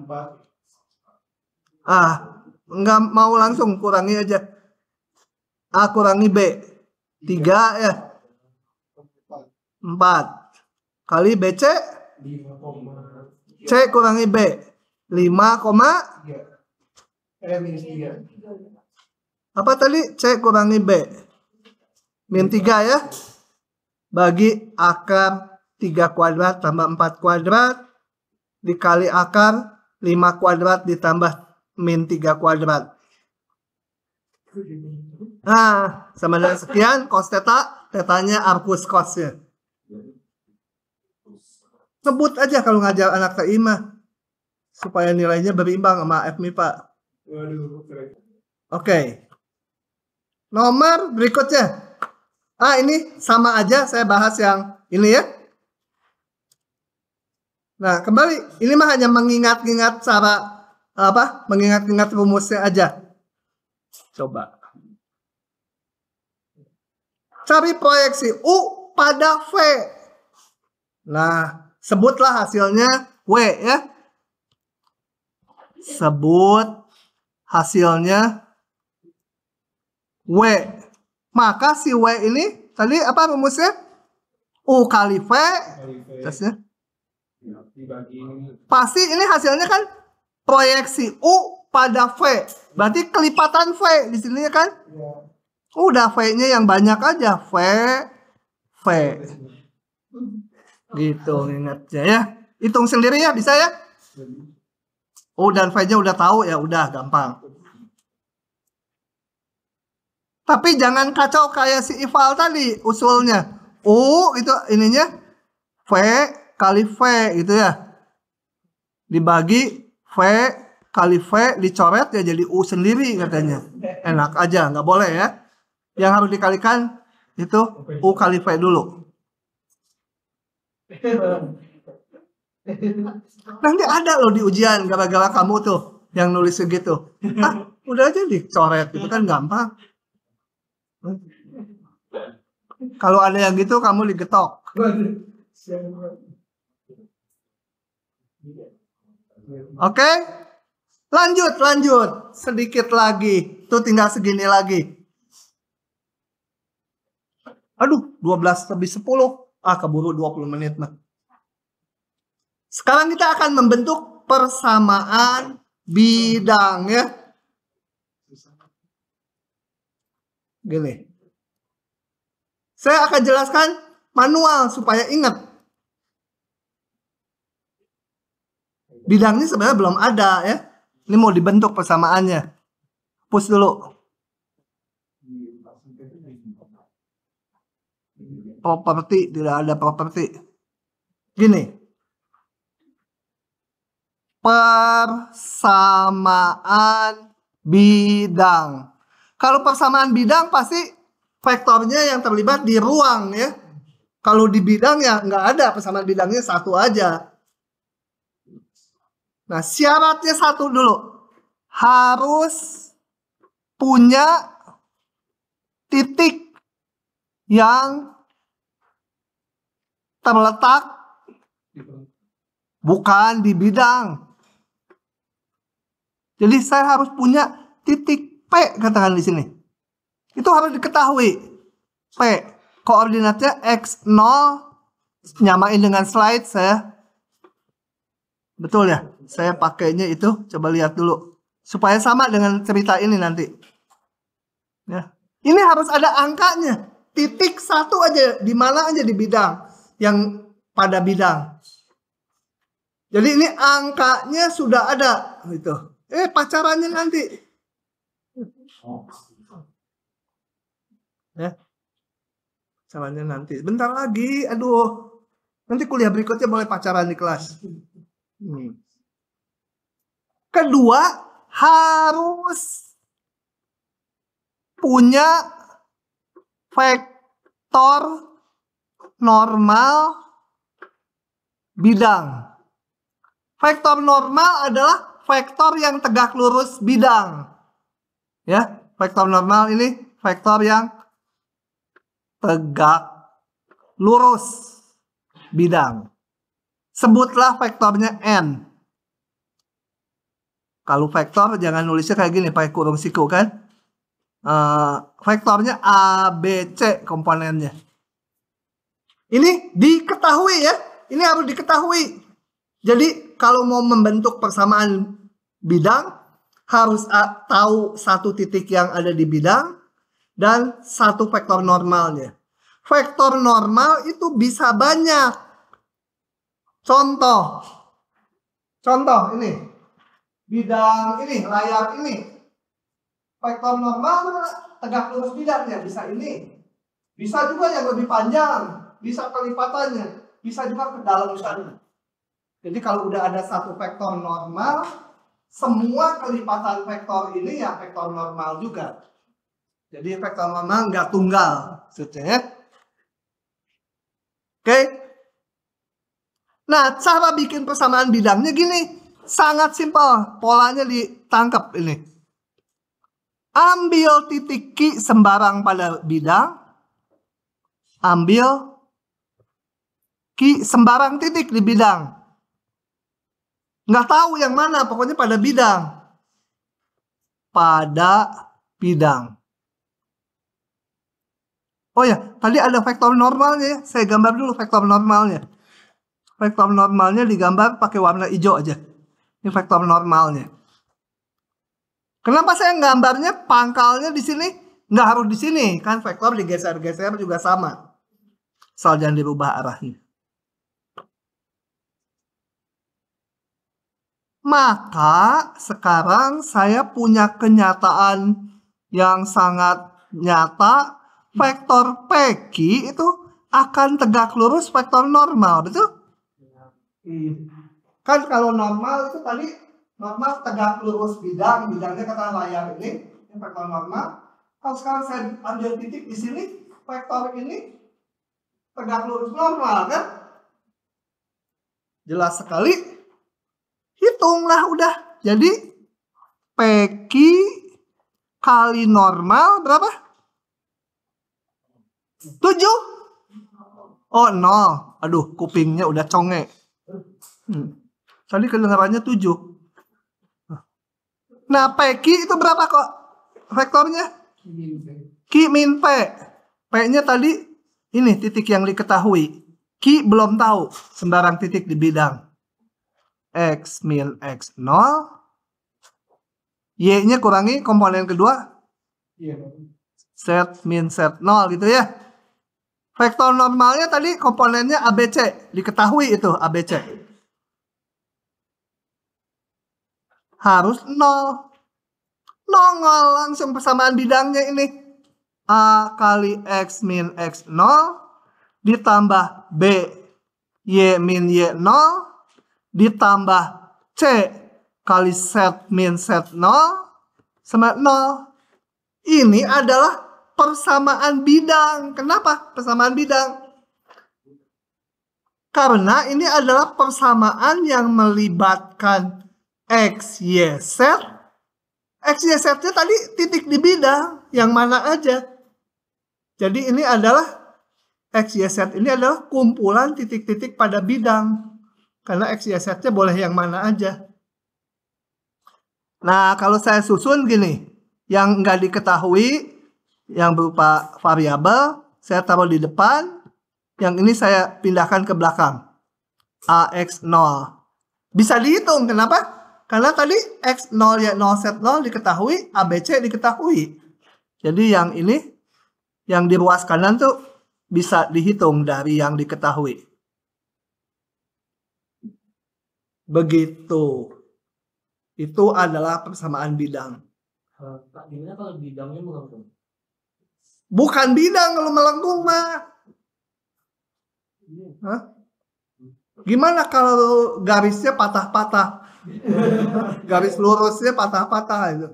4. Enggak mau langsung, kurangi aja. A kurangi B. 3 ya. 4. Kali BC. 5, C kurangi B. 5, minus 3. Apa tadi? C kurangi B. Min 3 ya. Bagi akar 3 kuadrat tambah 4 kuadrat. Dikali akar 5 kuadrat ditambah min 3 kuadrat. Sama dengan sekian cos theta. Tetanya arcus cosnya. Sebut aja kalau ngajar anak TI mah. supaya nilainya berimbang sama FMIPA. Waduh, keren. Oke. Nomor berikutnya. Ini sama aja, saya bahas yang ini ya. Nah, kembali, ini mah hanya mengingat-ingat cara mengingat-ingat rumusnya aja. Coba. Cari proyeksi U pada V. Nah, sebutlah hasilnya W ya. Sebut hasilnya W. Maka si W ini tadi apa rumusnya? U kali V. Terusnya. Pasti ini hasilnya kan proyeksi U pada V. Berarti kelipatan V di sini kan? Udah V-nya yang banyak aja. V. Gitu ingatnya ya. Hitung sendiri ya, bisa ya? U dan V-nya udah tahu ya, udah gampang. Tapi jangan kacau kayak si Ival tadi usulnya. U itu ininya V kali V gitu ya. Dibagi V kali V dicoret ya jadi U sendiri katanya. Enak aja, nggak boleh ya. Yang harus dikalikan itu U kali V dulu. Nanti ada loh di ujian gara-gara kamu tuh yang nulis segitu. Udah aja dicoret, itu kan gampang. Kalau ada yang gitu kamu digetok. Oke? Lanjut. Sedikit lagi. Tuh tinggal segini lagi. Aduh, 12 lebih 10. Keburu 20 menit mah. Sekarang kita akan membentuk persamaan bidang ya. Gini. Saya akan jelaskan manual supaya ingat. Bidangnya sebenarnya belum ada ya. Ini mau dibentuk persamaannya. Hapus dulu. Properti, tidak ada properti. Gini. Persamaan bidang. Kalau persamaan bidang pasti vektornya yang terlibat di ruang ya. Kalau di bidang ya nggak ada, persamaan bidangnya satu aja. Nah, syaratnya satu dulu. Harus punya titik yang terletak bukan di bidang. Jadi saya harus punya titik P, katakan di sini. Itu harus diketahui. P, koordinatnya X0, nyamain dengan slide saya. Betul ya? Saya pakainya itu, coba lihat dulu. Supaya sama dengan cerita ini nanti. Ya. Ini harus ada angkanya. Titik satu aja, di mana aja di bidang. Yang pada bidang. Jadi ini angkanya sudah ada. Gitu. Pacarannya nanti. Ya. Pacarannya nanti. Bentar lagi, aduh. Nanti kuliah berikutnya boleh pacaran di kelas. Kedua, harus punya vektor normal bidang. Vektor normal adalah vektor yang tegak lurus bidang. Ya, vektor normal ini vektor yang tegak lurus bidang. Sebutlah vektornya N. Kalau vektor jangan nulisnya kayak gini, pakai kurung siku kan. Vektornya A, B, C komponennya. Ini diketahui ya. Ini harus diketahui. Jadi kalau mau membentuk persamaan bidang, harus tahu satu titik yang ada di bidang dan satu vektor normalnya. Vektor normal itu bisa banyak. Contoh ini. Bidang ini, layar ini. Vektor normal tegak lurus bidangnya bisa ini. Bisa juga yang lebih panjang, bisa kelipatannya, bisa juga ke dalam sana. Jadi kalau udah ada satu vektor normal, semua kelipatan vektor ini ya vektor normal juga. Jadi vektor normal nggak tunggal, maksudnya ya. Oke. Nah, cara bikin persamaan bidangnya gini, sangat simpel. Polanya ditangkap ini. Ambil titik Q sembarang pada bidang. Ambil Q sembarang titik di bidang. Nggak tahu yang mana, pokoknya pada bidang. Pada bidang. Oh ya, tadi ada vektor normalnya ya. Saya gambar dulu vektor normalnya. Vektor normalnya digambar pakai warna hijau aja. Ini vektor normalnya. Kenapa saya gambarnya pangkalnya di sini? Nggak harus di sini, kan vektor digeser-geser juga sama. Asal jangan dirubah arahnya. Maka sekarang saya punya kenyataan yang sangat nyata. Vektor PQ itu akan tegak lurus vektor normal, betul? Kan kalau normal itu tadi normal tegak lurus bidang, bidangnya kata layar ini vektor normal. Kalau sekarang saya ambil titik di sini, vektor ini tegak lurus normal kan? Jelas sekali. Hitunglah udah. Jadi PQ kali normal berapa? 7? Oh 0. Aduh, kupingnya udah conge. Tadi kedengarannya 7. Nah, PQ itu berapa kok vektornya? Q min P. P-nya tadi ini titik yang diketahui. Q belum tahu, sembarang titik di bidang. X min X0. Y-nya kurangi komponen kedua. Z min Z0 gitu ya. Vektor normalnya tadi komponennya ABC. Diketahui itu ABC. Harus 0. Nongol langsung persamaan bidangnya ini. A kali X min X0 ditambah B Y min Y0 ditambah C kali Z min Z0 sama 0. Ini adalah persamaan bidang. Kenapa persamaan bidang? Karena ini adalah persamaan yang melibatkan X, Y, Z. X, Y, Z-nya tadi titik di bidang. Yang mana aja. Jadi ini adalah X, Y, Z ini adalah kumpulan titik-titik pada bidang. Karena X, Y, Z-nya boleh yang mana aja. Nah, kalau saya susun gini. Yang nggak diketahui, yang berupa variabel, saya taruh di depan. Yang ini saya pindahkan ke belakang. AX0. Bisa dihitung, kenapa? Karena tadi X0, Y0, Z0 diketahui, ABC diketahui. Jadi yang ini, yang di ruas kanan tuh bisa dihitung dari yang diketahui. Begitu. Itu adalah persamaan bidang. Pak, gimana kalau bidangnya melengkung? Bukan bidang kalau melengkung mah. Hah? Gimana kalau garisnya patah-patah? Garis lurusnya patah-patah itu.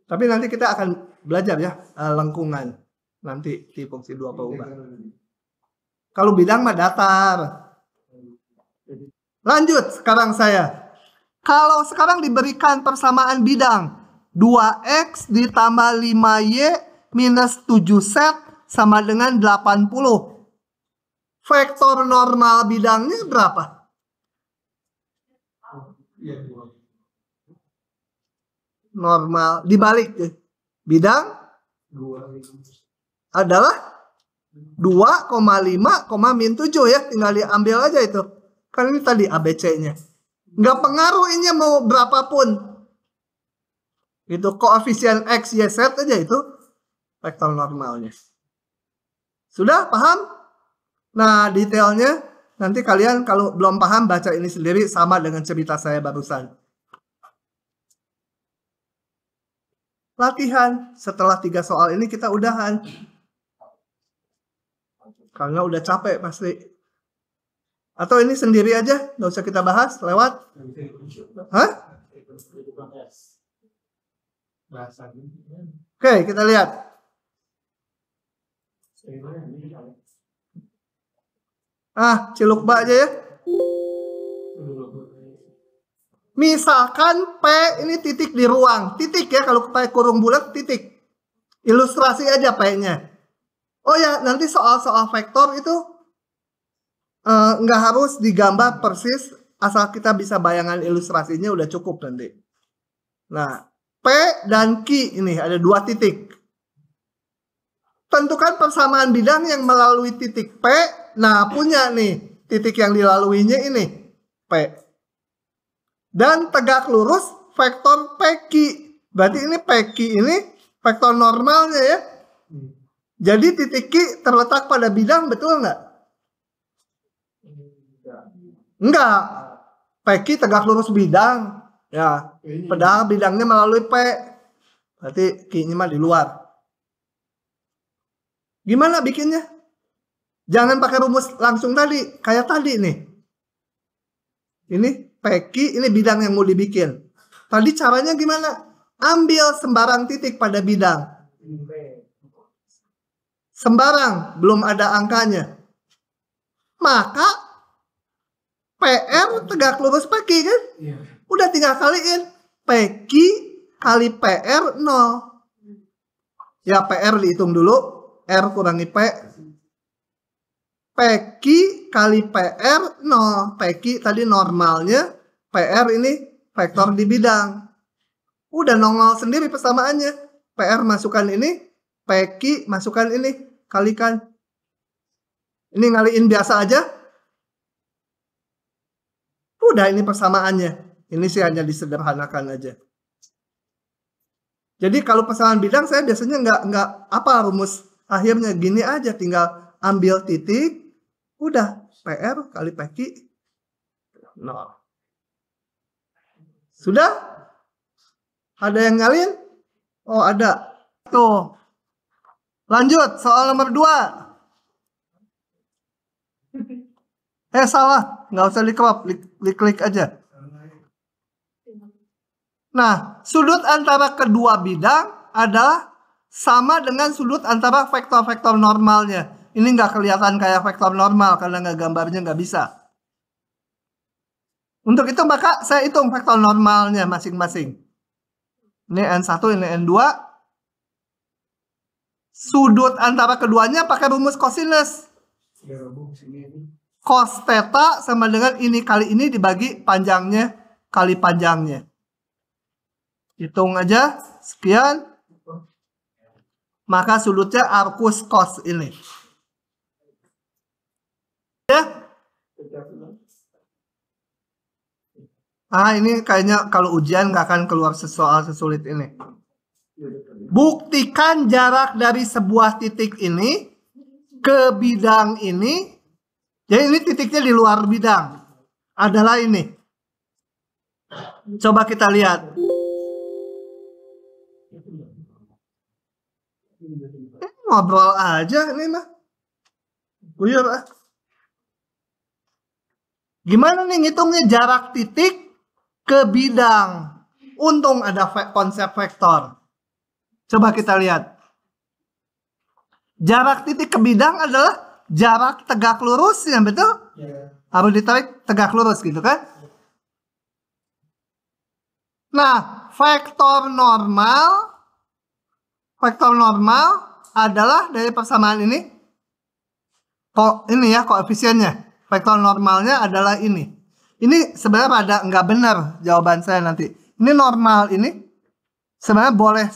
Tapi nanti kita akan belajar ya lengkungan. Nanti di fungsi 2 perubahan. Kalau bidang mah datar. Lanjut sekarang saya. Kalau sekarang diberikan persamaan bidang 2X ditambah 5Y minus 7Z sama dengan 80. Vektor normal bidangnya berapa? Normal dibalik deh. Bidang adalah 2,5, min 7 ya. Tinggal diambil aja itu. Kan ini tadi ABC-nya. Nggak pengaruh ini mau berapapun. Itu koefisien X, Y, Z aja itu vektor normalnya. Sudah paham? Nah, detailnya nanti kalian kalau belum paham baca ini sendiri sama dengan cerita saya barusan. Latihan. Setelah 3 soal ini kita udahan. Karena udah capek pasti. Atau ini sendiri aja, nggak usah kita bahas lewat. Hah? Oke, kita lihat. Cilukba aja ya. Misalkan P ini titik di ruang. Titik ya, kalau pakai kurung bulat titik. Ilustrasi aja P-nya. Oh ya, nanti soal-soal vektor itu nggak harus digambar persis, asal kita bisa bayangan ilustrasinya udah cukup nanti. Nah, P dan Q ini ada dua titik. Tentukan persamaan bidang yang melalui titik P. Nah, punya nih titik yang dilaluinya ini P. Dan tegak lurus vektor PQ. Berarti ini PQ ini vektor normalnya ya. Jadi titik Q terletak pada bidang, betul nggak? Enggak. PQ tegak lurus bidang. Ya, padahal bidangnya melalui P. Berarti Q-nya mah di luar. Gimana bikinnya? Jangan pakai rumus langsung tadi, kayak tadi nih. Ini PQ, ini bidang yang mau dibikin. Tadi caranya gimana? Ambil sembarang titik pada bidang. Sembarang, belum ada angkanya. Maka PR tegak lurus PQ kan? Udah tinggal kaliin. PQ kali PR 0. Ya PR dihitung dulu. R kurangi P. PQ kali PR 0. PQ tadi normalnya. PR ini vektor di bidang. Udah nongol sendiri persamaannya. PR masukkan ini. PQ masukkan ini. Kalikan. Ini ngaliin biasa aja. Udah ini persamaannya. Ini sih hanya disederhanakan aja. Jadi kalau persamaan bidang saya biasanya nggak apa rumus akhirnya gini aja, tinggal ambil titik, udah PR kali PQ 0. Sudah? Ada yang nyalin? Oh ada. Tuh. Lanjut soal nomor 2. Salah, nggak usah diklik aja. Nah, sudut antara kedua bidang adalah sama dengan sudut antara vektor-vektor normalnya. Ini nggak kelihatan kayak vektor normal karena nggak gambarnya nggak bisa. Untuk itu maka saya hitung vektor normalnya masing-masing. Ini N1, ini N2. Sudut antara keduanya pakai rumus cosinus. Cos theta sama dengan ini kali ini dibagi panjangnya kali panjangnya. Hitung aja, sekian. Maka sudutnya arcus cos ini. Ya. Ini kayaknya kalau ujian nggak akan keluar soal sesulit ini. Buktikan jarak dari sebuah titik ini ke bidang ini. Jadi ini titiknya di luar bidang. Adalah ini. Coba kita lihat. Ngobrol aja ini mah. Buyur ah. Gimana nih ngitungnya jarak titik ke bidang? Untung ada konsep vektor. Coba kita lihat. Jarak titik ke bidang adalah jarak tegak lurusnya, betul? Harus ditarik tegak lurus gitu kan? Nah, vektor normal adalah dari persamaan ini. Ini ya koefisiennya. Vektor normalnya adalah ini. Ini sebenarnya ada nggak benar jawaban saya nanti. Ini normal ini sebenarnya boleh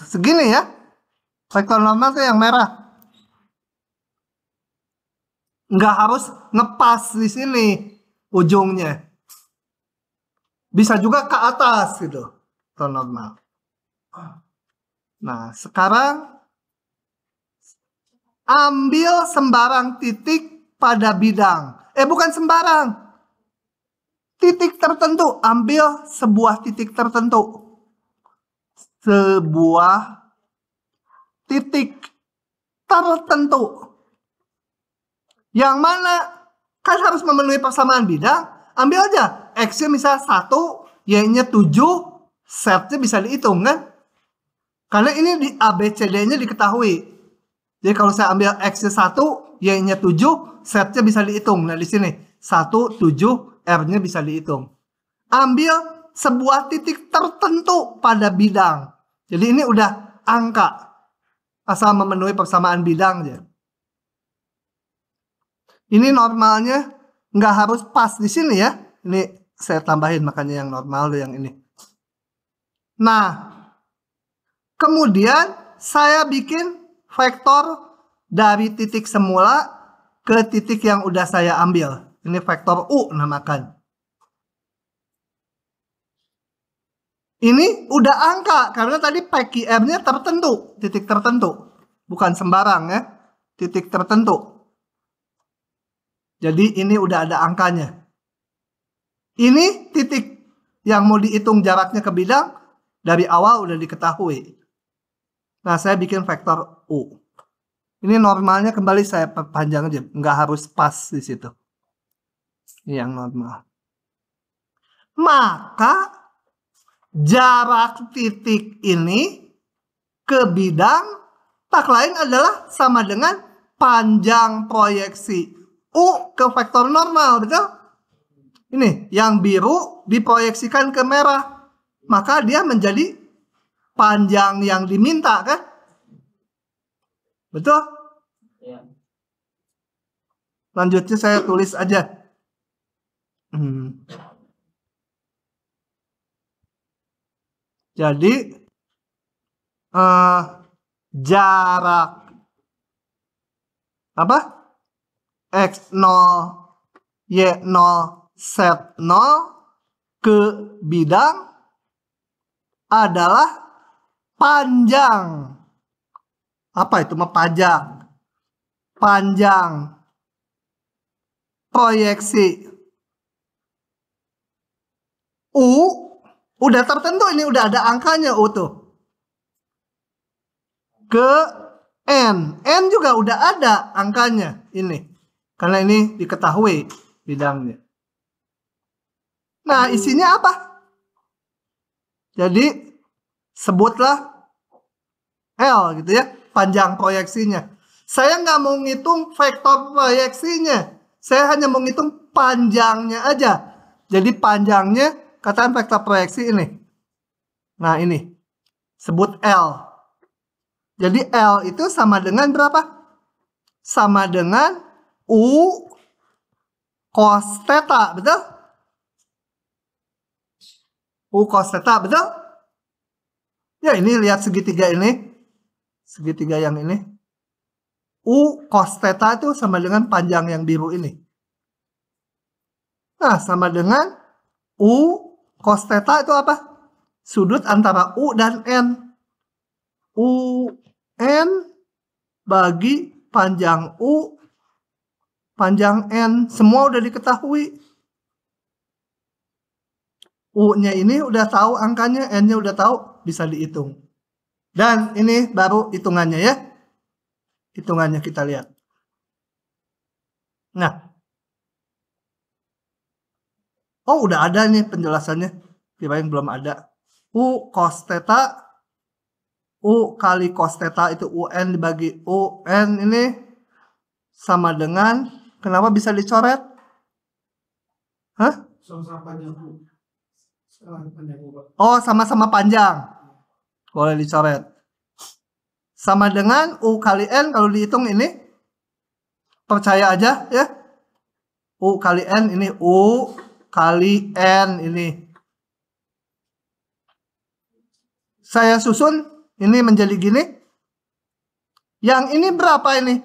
segini ya. Vektor normal itu yang merah. Nggak harus ngepas di sini ujungnya. Bisa juga ke atas gitu. Vektor normal. Nah, sekarang ambil sembarang titik pada bidang. Bukan sembarang. Titik tertentu. Ambil sebuah titik tertentu. Sebuah titik tertentu. Yang mana Kan harus memenuhi persamaan bidang. Ambil aja X-nya misal 1, Y-nya 7, Z-nya bisa dihitung kan? Karena ini di ABCD-nya diketahui. Jadi kalau saya ambil X-nya 1, Y-nya 7, Z-nya bisa dihitung. Nah di sini 1, 7, R-nya bisa dihitung. Ambil sebuah titik tertentu pada bidang. Jadi ini udah angka. Asal memenuhi persamaan bidang aja. Ini normalnya nggak harus pas di sini ya. Ini saya tambahin makanya yang normal yang ini. Nah, kemudian saya bikin vektor dari titik semula ke titik yang udah saya ambil. Ini vektor U namakan. Ini udah angka karena tadi PQR-nya tertentu, titik tertentu. Bukan sembarang ya, titik tertentu. Jadi ini udah ada angkanya. Ini titik yang mau dihitung jaraknya ke bidang dari awal udah diketahui. Nah, saya bikin vektor U. Ini normalnya kembali saya perpanjang aja, nggak harus pas di situ. Ini yang normal. Maka jarak titik ini ke bidang tak lain adalah sama dengan panjang proyeksi U ke vektor normal, betul? Ini yang biru diproyeksikan ke merah, maka dia menjadi panjang yang diminta kan? Betul? Ya. Lanjutnya saya tulis aja. Jadi jarak apa? X0, Y0, Z0 ke bidang adalah panjang. Apa itu panjang? Panjang proyeksi U udah tertentu, ini udah ada angkanya U tuh. Ke N. N juga udah ada angkanya ini. Karena ini diketahui bidangnya. Nah, isinya apa? Jadi sebutlah L gitu ya, panjang proyeksinya. Saya nggak mau ngitung vektor proyeksinya. Saya hanya mau ngitung panjangnya aja. Jadi panjangnya, katakan vektor proyeksi ini. Nah ini, sebut L. Jadi L itu sama dengan berapa? Sama dengan U cos theta, betul? U cos theta, betul? Ya ini lihat segitiga ini. Segitiga yang ini. U cos theta itu sama dengan panjang yang biru ini. Nah, sama dengan U cos theta itu apa? Sudut antara U dan N. U N bagi panjang U, panjang N. Semua udah diketahui. U-nya ini udah tahu angkanya, N-nya udah tahu, bisa dihitung. Dan ini baru hitungannya ya. Hitungannya kita lihat. Nah. Oh, udah ada nih penjelasannya. Kirain belum ada. U cos theta. U kali cos theta itu UN dibagi UN ini sama dengan, kenapa bisa dicoret? Hah? Sama-sama panjang U. Oh, sama-sama panjang. Boleh dicoret. Sama dengan U kali N kalau dihitung ini. Percaya aja ya. U kali N ini U kali N ini. Saya susun ini menjadi gini. Yang ini berapa ini?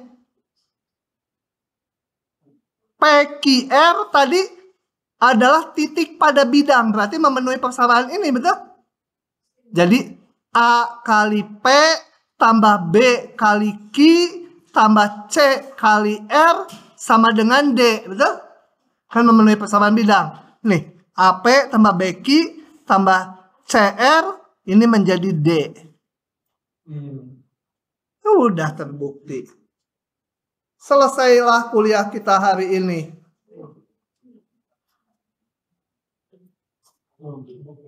PQR tadi adalah titik pada bidang. Berarti memenuhi persamaan ini, betul? Jadi A kali P tambah B kali Q tambah C kali R sama dengan D, betul? Kan memenuhi persamaan bidang. Nih, AP tambah BQ tambah CR ini menjadi D. Udah terbukti. Selesailah kuliah kita hari ini. Oh, gitu.